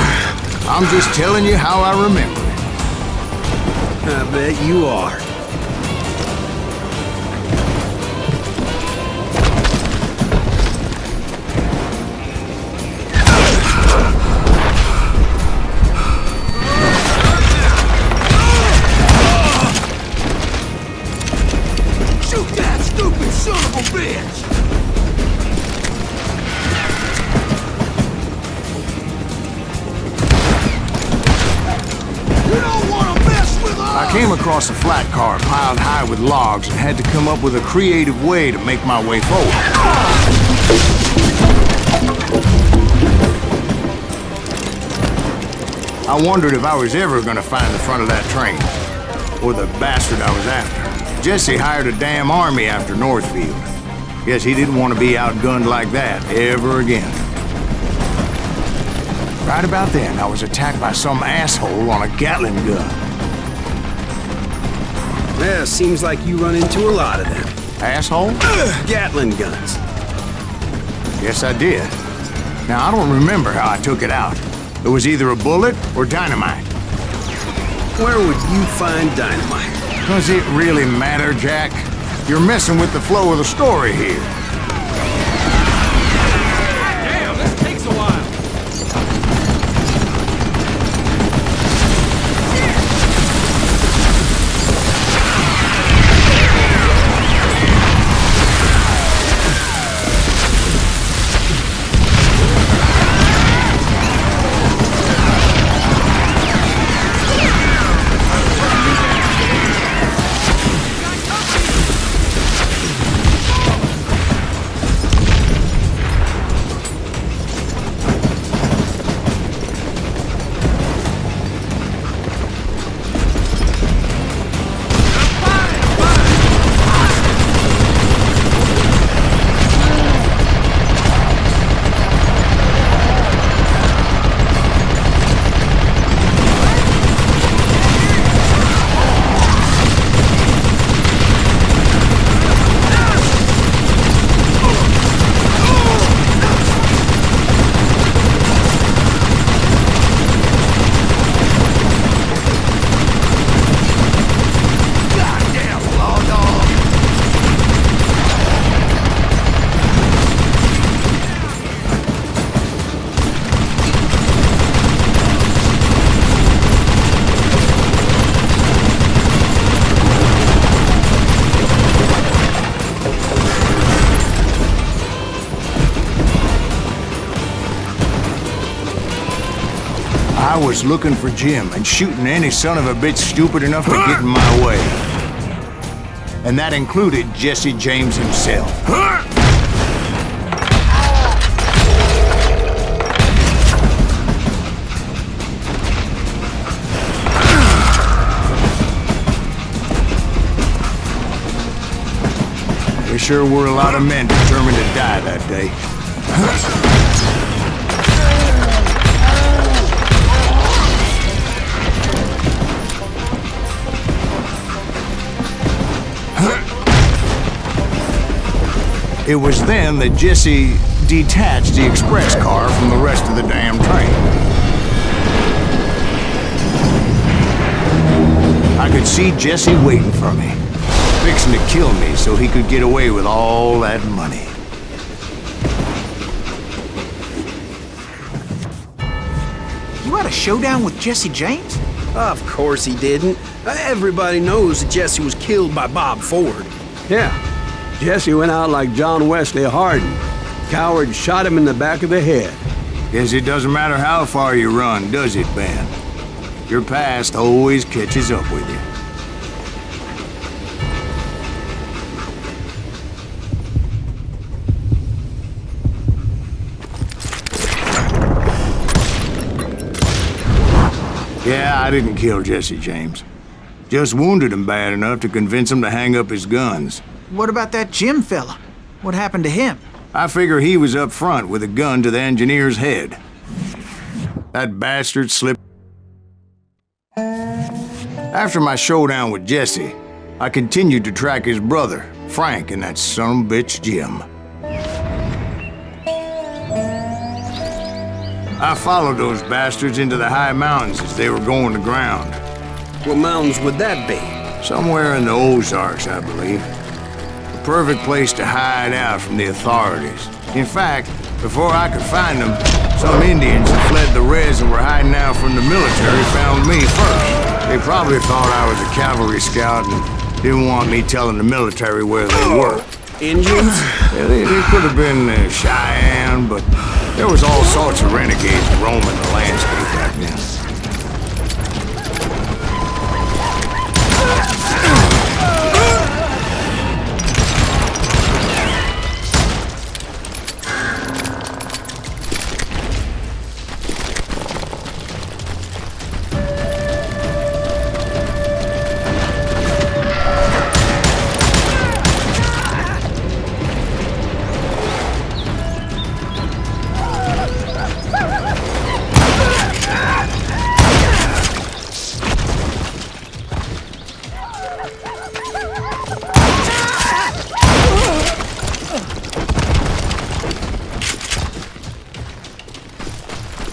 I'm just telling you how I remember it. I bet you are. Shoot that stupid son of a bitch! You don't want to mess with us! I came across a flat car piled high with logs and had to come up with a creative way to make my way forward. I wondered if I was ever going to find the front of that train, or the bastard I was after. Jesse hired a damn army after Northfield. Guess he didn't want to be outgunned like that ever again. Right about then, I was attacked by some asshole on a Gatling gun. Yeah, seems like you run into a lot of them. Asshole? Gatling guns. Yes, I did. Now, I don't remember how I took it out. It was either a bullet or dynamite. Where would you find dynamite? Does it really matter, Jack? You're messing with the flow of the story here. Damn, this takes a while. I was looking for Jim and shooting any son of a bitch stupid enough to get in my way. And that included Jesse James himself. There sure were a lot of men determined to die that day. It was then that Jesse detached the express car from the rest of the damn train. I could see Jesse waiting for me, fixing to kill me so he could get away with all that money. You had a showdown with Jesse James? Of course he didn't. Everybody knows that Jesse was killed by Bob Ford. Yeah. Jesse went out like John Wesley Hardin. Coward shot him in the back of the head. Guess it doesn't matter how far you run, does it, Ben? Your past always catches up with you. Yeah, I didn't kill Jesse James. Just wounded him bad enough to convince him to hang up his guns. What about that Jim fella? What happened to him? I figure he was up front with a gun to the engineer's head. That bastard slipped. After my showdown with Jesse, I continued to track his brother, Frank, and that son of a bitch, Jim. I followed those bastards into the high mountains as they were going to ground. What mountains would that be? Somewhere in the Ozarks, I believe. The perfect place to hide out from the authorities. In fact, before I could find them, some Indians who fled the res and were hiding out from the military found me first. They probably thought I was a cavalry scout and didn't want me telling the military where they were. Indians? Yeah, they could have been Cheyenne, but there was all sorts of renegades roaming the landscape back then.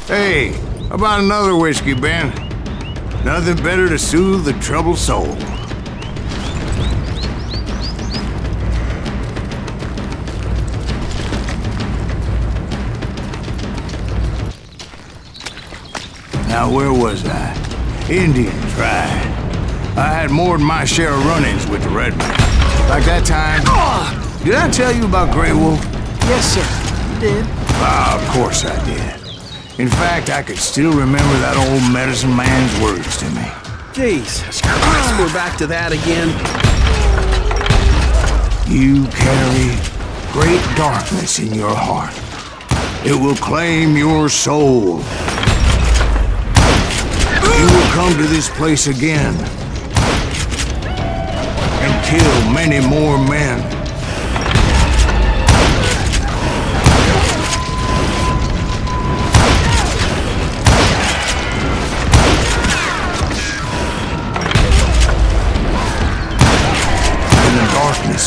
Hey, how about another whiskey, Ben? Nothing better to soothe the troubled soul. Now, where was I? Indian tribe. I had more than my share of run-ins with the red man. Like that time... Did I tell you about Grey Wolf? Yes, sir. You did. Of course I did. In fact, I could still remember that old medicine man's words to me. Jesus Christ, we're back to that again. You carry great darkness in your heart. It will claim your soul. You will come to this place again and kill many more men.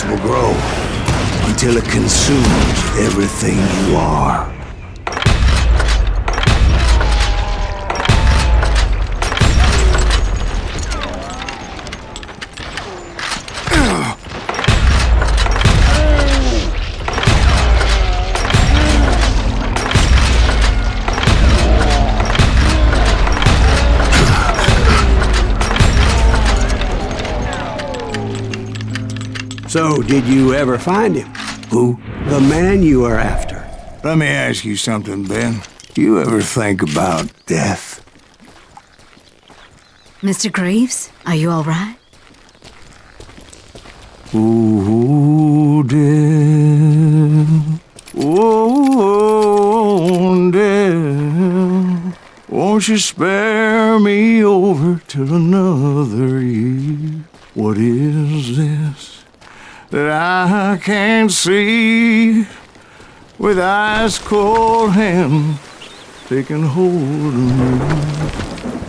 Will grow until it consumes everything you are. So, did you ever find him? Who? The man you are after. Let me ask you something, Ben. Do you ever think about death? Mr. Greaves, are you all right? Oh, dear. Oh, dear. Won't you spare me over till another year? What is this that I can't see with ice cold hands taking hold of me?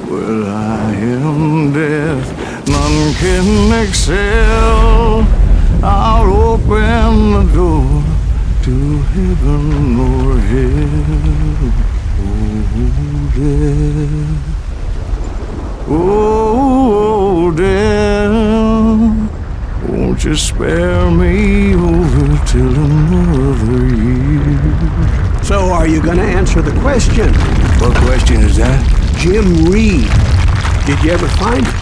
Well, I am death, none can excel. I'll open the door to heaven or hell. Oh, death, won't you spare me over till another year? So are you gonna answer the question? What question is that? Jim Reed. Did you ever find him?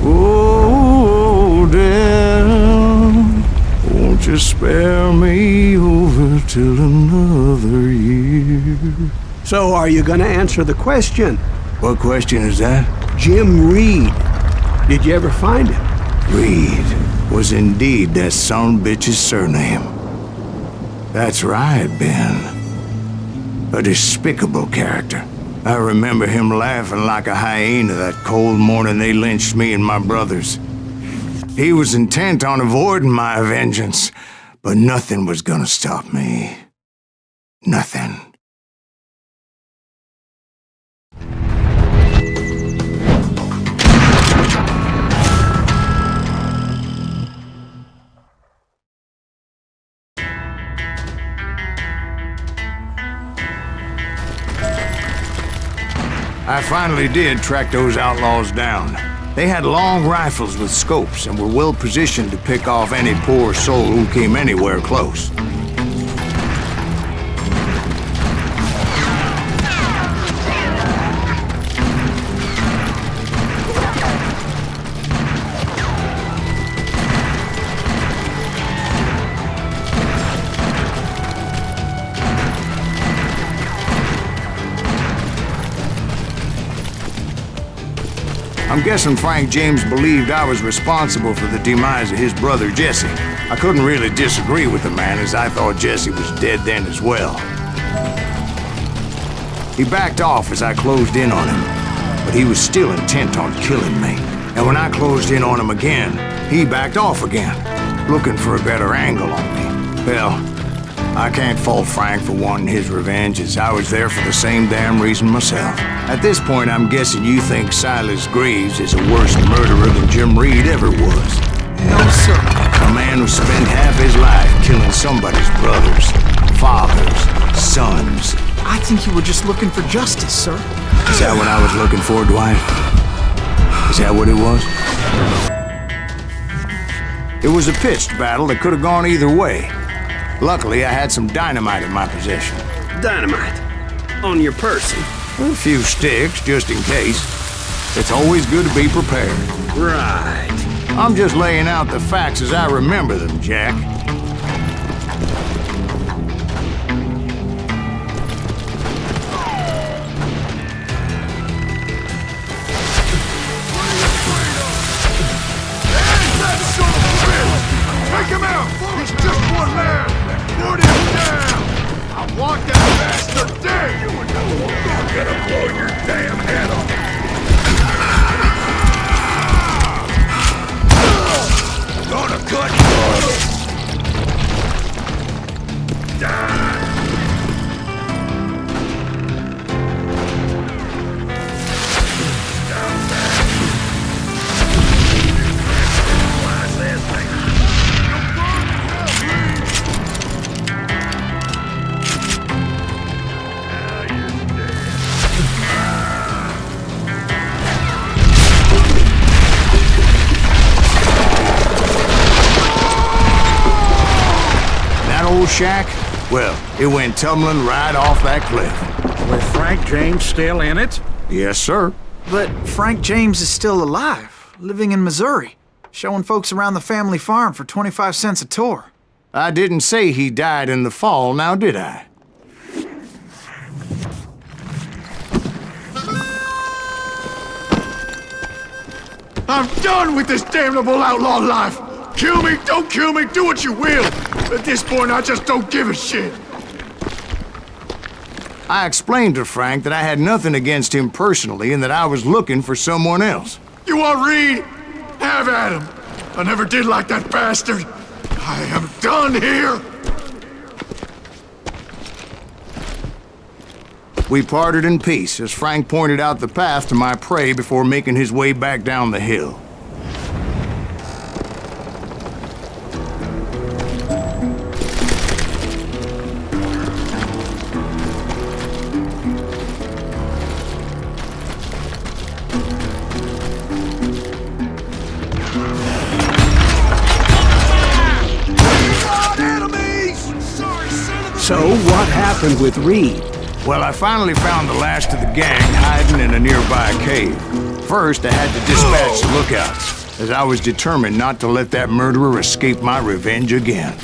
Oh, dear, won't you spare me over till another year? So are you gonna answer the question? What question is that? Jim Reed. Did you ever find him? Reed was indeed that son-of-a-bitch's surname. That's right, Ben. A despicable character. I remember him laughing like a hyena that cold morning they lynched me and my brothers. He was intent on avoiding my vengeance, but nothing was gonna stop me. Nothing. I finally did track those outlaws down. They had long rifles with scopes and were well positioned to pick off any poor soul who came anywhere close. I'm guessing Frank James believed I was responsible for the demise of his brother Jesse. I couldn't really disagree with the man, as I thought Jesse was dead then as well. He backed off as I closed in on him, but he was still intent on killing me. And when I closed in on him again, he backed off again, looking for a better angle on me. Well, I can't fault Frank for wanting his revenge, as I was there for the same damn reason myself. At this point, I'm guessing you think Silas Greaves is a worse murderer than Jim Reed ever was. No, sir. A man who spent half his life killing somebody's brothers, fathers, sons. I think you were just looking for justice, sir. Is that what I was looking for, Dwight? Is that what it was? It was a pitched battle that could have gone either way. Luckily, I had some dynamite in my possession. Dynamite? On your person? A few sticks, just in case. It's always good to be prepared. Right. I'm just laying out the facts as I remember them, Jack. Take him out! He's just one man! Put him down! I want that bastard dead! I'm gonna blow your damn head off! Gonna cut you! Die! Shack? Well, it went tumbling right off that cliff. With Frank James still in it? Yes, sir. But Frank James is still alive, living in Missouri. showing folks around the family farm for 25 cents a tour. I didn't say he died in the fall, now did I? I'm done with this damnable outlaw life! Kill me, don't kill me, do what you will! At this point, I just don't give a shit! I explained to Frank that I had nothing against him personally and that I was looking for someone else. You want Reed? Have at him! I never did like that bastard! I am done here! We parted in peace as Frank pointed out the path to my prey before making his way back down the hill. So, what happened with Reed? Well, I finally found the last of the gang hiding in a nearby cave. First, I had to dispatch the lookouts, as I was determined not to let that murderer escape my revenge again.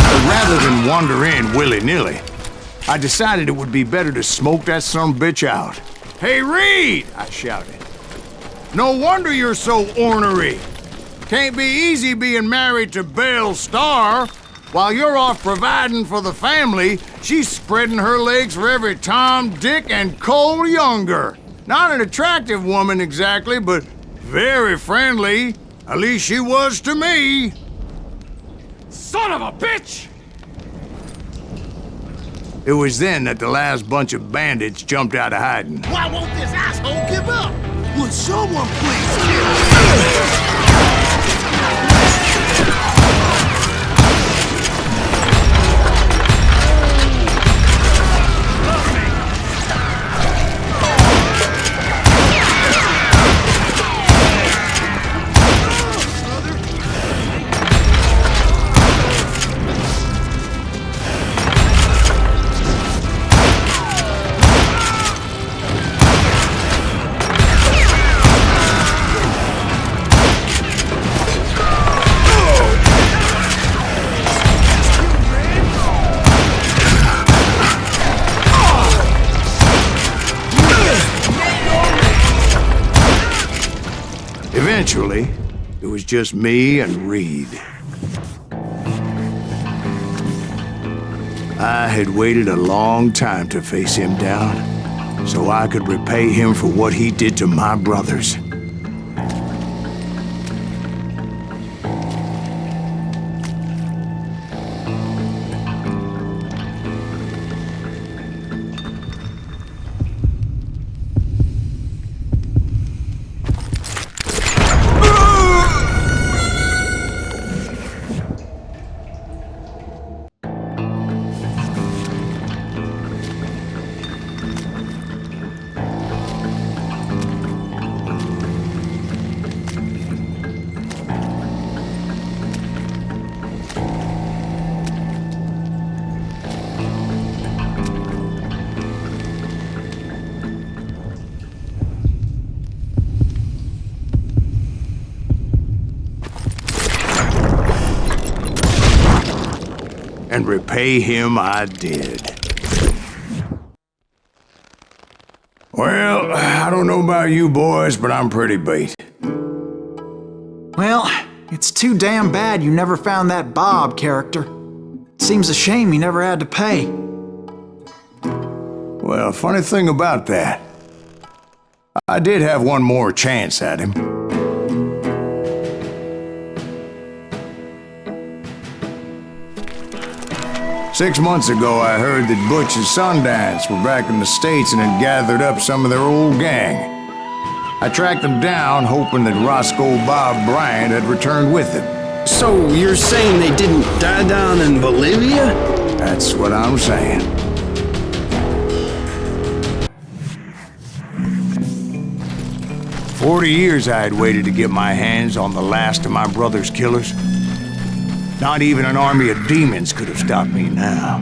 But rather than wander in willy-nilly, I decided it would be better to smoke that sumbitch out. "Hey, Reed!" I shouted. "No wonder you're so ornery. Can't be easy being married to Belle Starr. While you're off providing for the family, she's spreading her legs for every Tom, Dick, and Cole Younger. Not an attractive woman exactly, but very friendly. At least she was to me." Son of a bitch! It was then that the last bunch of bandits jumped out of hiding. Why won't this asshole give up? Would someone please kill him? Eventually, it was just me and Reed. I had waited a long time to face him down, so I could repay him for what he did to my brothers. And repay him I did. Well, I don't know about you boys, but I'm pretty beat. Well, it's too damn bad you never found that Bob character. Seems a shame you never had to pay. Well, funny thing about that, I did have one more chance at him. Six months ago, I heard that Butch and Sundance were back in the States and had gathered up some of their old gang. I tracked them down, hoping that Roscoe Bob Bryant had returned with them. So you're saying they didn't die down in Bolivia? That's what I'm saying. "40 years I had waited to get my hands on the last of my brother's killers. Not even an army of demons could have stopped me now."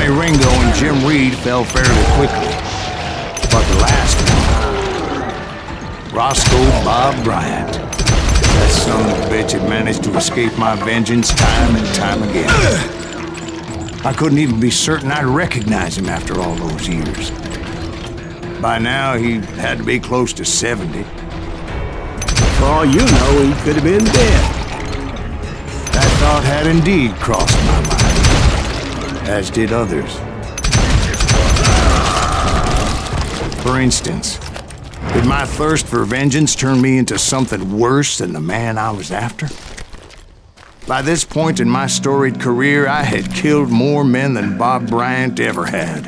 Johnny Ringo and Jim Reed fell fairly quickly. But the last one, Roscoe Bob Bryant, that son of a bitch had managed to escape my vengeance time and time again. I couldn't even be certain I'd recognize him after all those years. By now, he had to be close to 70. For all you know, he could have been dead. That thought had indeed crossed my mind, as did others. For instance, did my thirst for vengeance turn me into something worse than the man I was after? By this point in my storied career, I had killed more men than Bob Bryant ever had.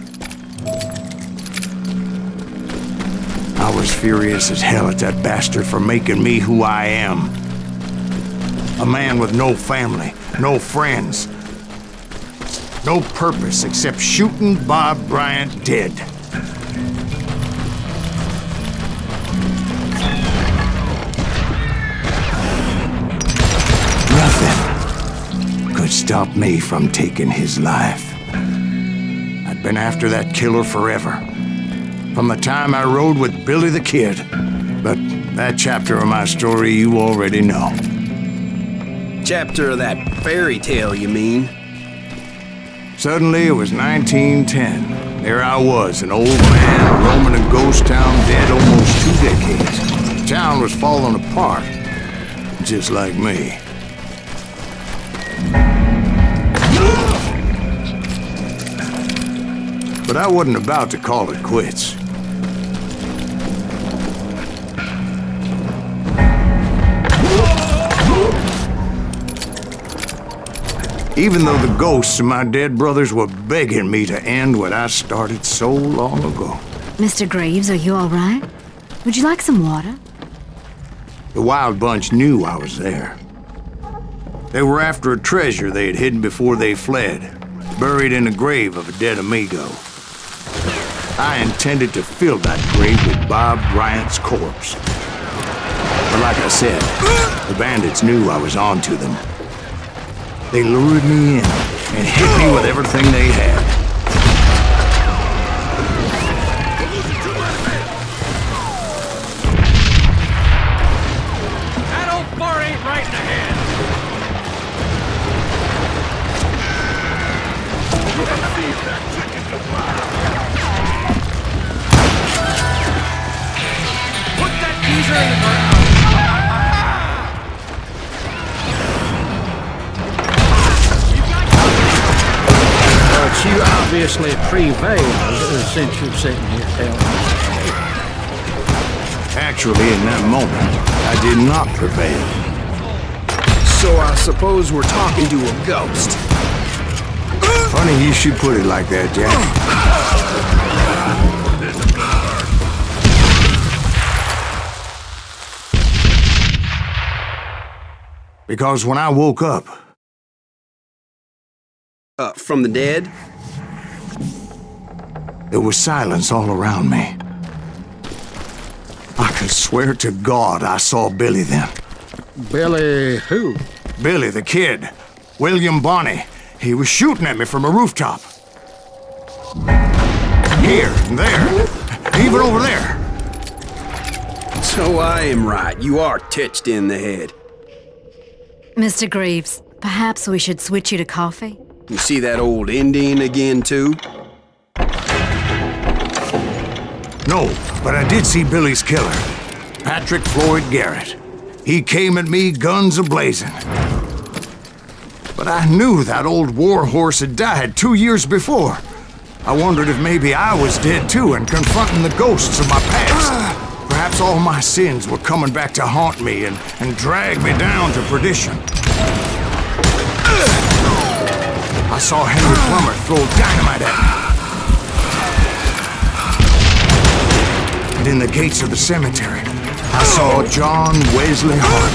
I was furious as hell at that bastard for making me who I am. A man with no family, no friends, no purpose except shooting Bob Bryant dead. Nothing could stop me from taking his life. I'd been after that killer forever. From the time I rode with Billy the Kid. But that chapter of my story you already know. Chapter of that fairy tale, you mean? Suddenly it was 1910. There I was, an old man roaming a ghost town dead almost 2 decades. The town was falling apart, just like me. But I wasn't about to call it quits. Even though the ghosts of my dead brothers were begging me to end what I started so long ago. Mr. Graves, are you all right? Would you like some water? The Wild Bunch knew I was there. They were after a treasure they had hidden before they fled, buried in the grave of a dead amigo. I intended to fill that grave with Bob Bryant's corpse. But like I said, the bandits knew I was on to them. They lured me in and hit me with everything they had. That old fart ain't right in the head. Put that geezer in the ground. You obviously prevailed since you're sitting here telling me. Actually, in that moment, I did not prevail. So I suppose we're talking to a ghost. Funny you should put it like that, Jack. Because when I woke up... From the dead? There was silence all around me. I could swear to God I saw Billy then. Billy who? Billy the Kid. William Bonney. He was shooting at me from a rooftop. Here and there. Even over there. So I am right. You are titched in the head. Mr. Graves, perhaps we should switch you to coffee? You see that old Indian again, too? No, but I did see Billy's killer, Patrick Floyd Garrett. He came at me guns a-blazing. But I knew that old war horse had died 2 years before. I wondered if maybe I was dead too and confronting the ghosts of my past. Perhaps all my sins were coming back to haunt me and drag me down to perdition. I saw Henry Plummer throw dynamite at me. And in the gates of the cemetery, I saw John Wesley Hart,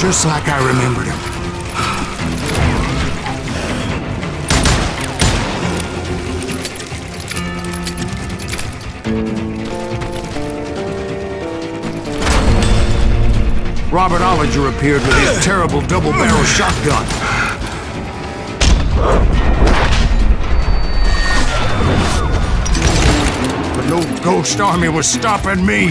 just like I remembered him. Robert Ollinger appeared with his terrible double-barrel shotgun. ghost army was stopping me.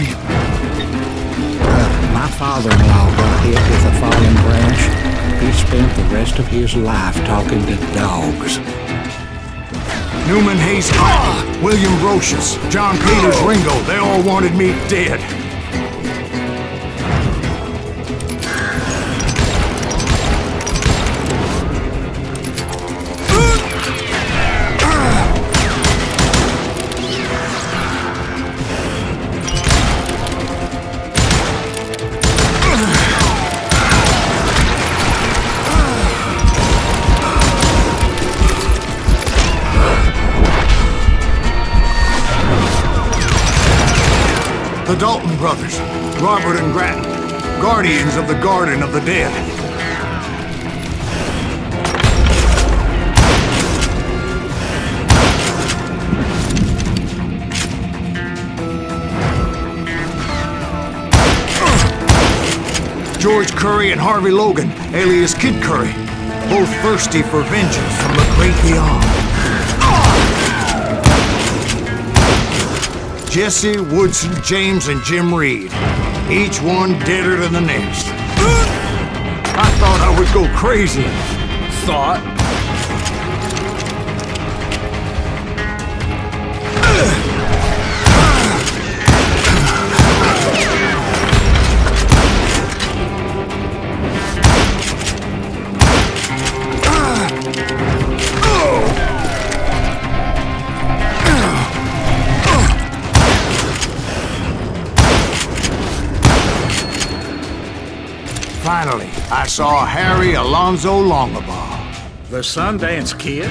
My father-in-law got hit with a falling branch. He spent the rest of his life talking to dogs. Newman Hayes, William Brocious, John Peters, Ringo, they all wanted me dead. The Dalton brothers, Robert and Grattan, guardians of the Garden of the Dead. George Curry and Harvey Logan, alias Kid Curry, both thirsty for vengeance from the great beyond. Jesse, Woodson, James, and Jim Reed. Each one deader than the next. I thought I would go crazy. Thought? Finally, I saw Harry Alonzo Longabaugh. The Sundance Kid?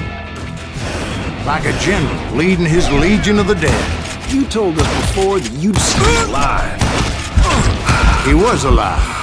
Like a general leading his legion of the dead. You told us before that you'd see him alive. He was alive.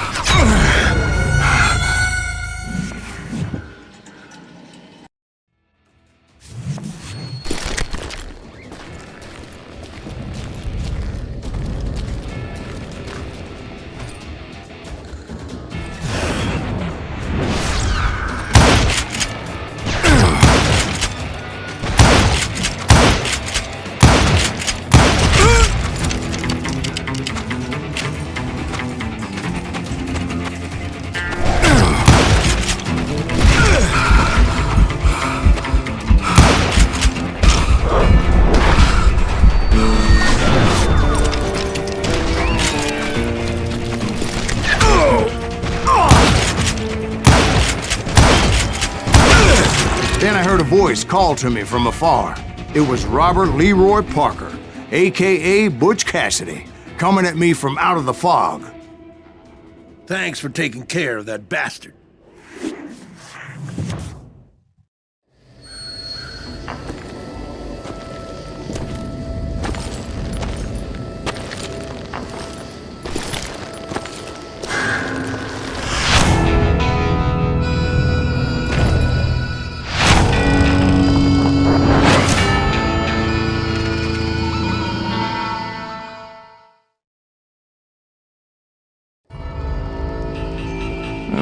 Then I heard a voice call to me from afar. It was Robert Leroy Parker, a.k.a. Butch Cassidy, coming at me from out of the fog. Thanks for taking care of that bastard.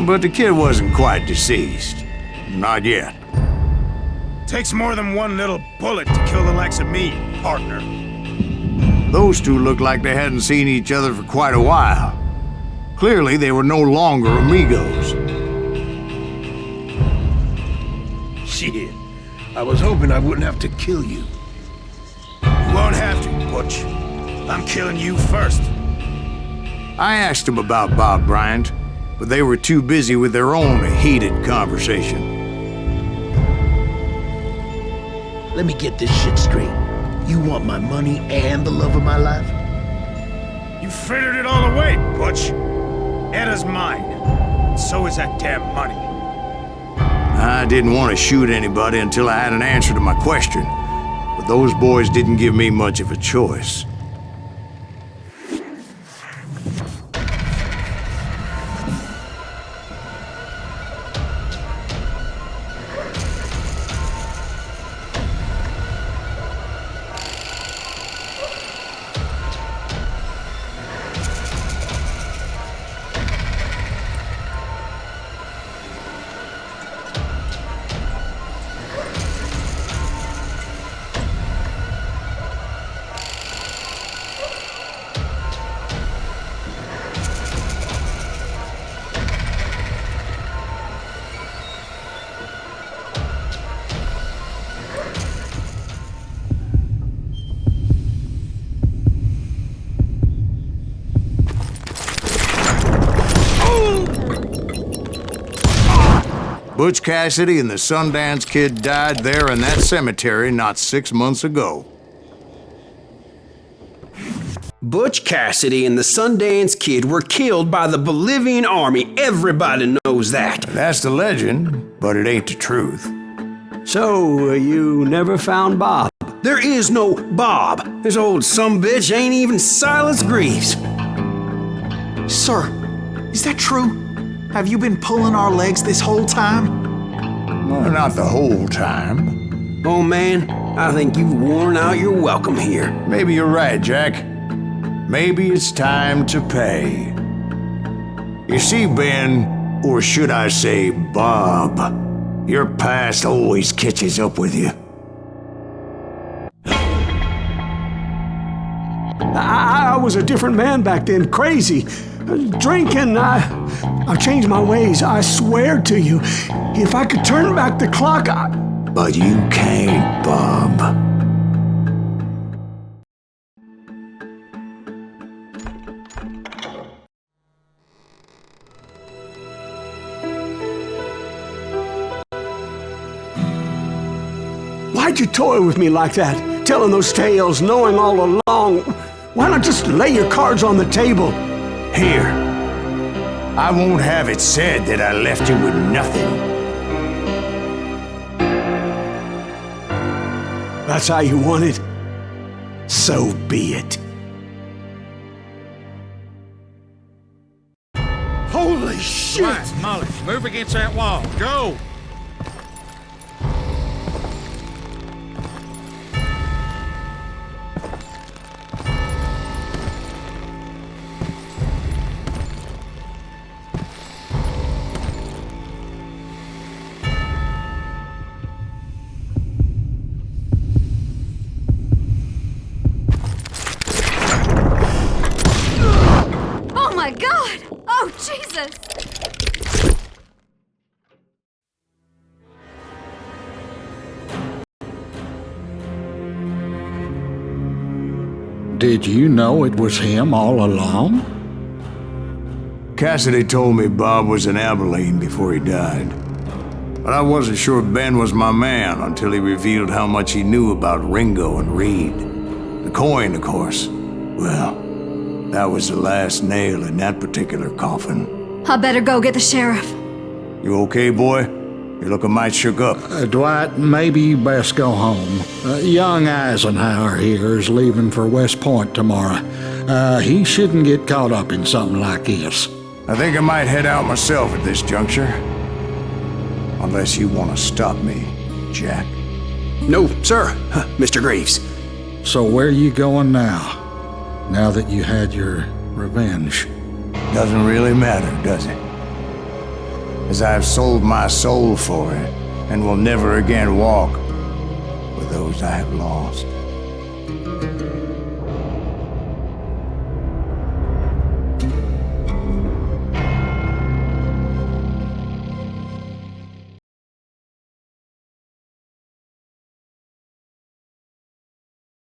But the kid wasn't quite deceased. Not yet. Takes more than one little bullet to kill the likes of me, partner. Those two looked like they hadn't seen each other for quite a while. Clearly, they were no longer amigos. Shit. I was hoping I wouldn't have to kill you. You won't have to, Butch. I'm killing you first. I asked them about Bob Bryant, but they were too busy with their own heated conversation. Let me get this shit straight. You want my money and the love of my life? You frittered it all away, Butch. Etta's mine. So is that damn money. I didn't want to shoot anybody until I had an answer to my question, but those boys didn't give me much of a choice. Butch Cassidy and the Sundance Kid died there in that cemetery not 6 months ago. Butch Cassidy and the Sundance Kid were killed by the Bolivian army. Everybody knows that. That's the legend, but it ain't the truth. So, you never found Bob? There is no Bob. This old sumbitch ain't even Silas Greaves. Sir, is that true? Have you been pulling our legs this whole time? Well, not the whole time. Oh man, I think you've worn out your welcome here. Maybe you're right, Jack. Maybe it's time to pay. You see, Ben, or should I say Bob, your past always catches up with you. I was a different man back then, crazy. Drinking, I've changed my ways, I swear to you. If I could turn back the clock, But you can't, Bob. Why'd you toy with me like that? Telling those tales, knowing all along. Why not just lay your cards on the table? Here. I won't have it said that I left you with nothing. That's how you want it? So be it. Holy shit! Right, Molly, move against that wall. Go! Oh my God! Oh, Jesus! Did you know it was him all along? Cassidy told me Bob was in Abilene before he died. But I wasn't sure Ben was my man until he revealed how much he knew about Ringo and Reed. The coin, of course. Well, that was the last nail in that particular coffin. I better go get the sheriff. You okay, boy? You're looking mighty shook up. Dwight, maybe you best go home. Young Eisenhower here is leaving for West Point tomorrow. He shouldn't get caught up in something like this. I think I might head out myself at this juncture. Unless you want to stop me, Jack. No, sir, Mr. Greaves. So where you going now? Now that you had your revenge? Doesn't really matter, does it? As I've sold my soul for it, and will never again walk with those I have lost.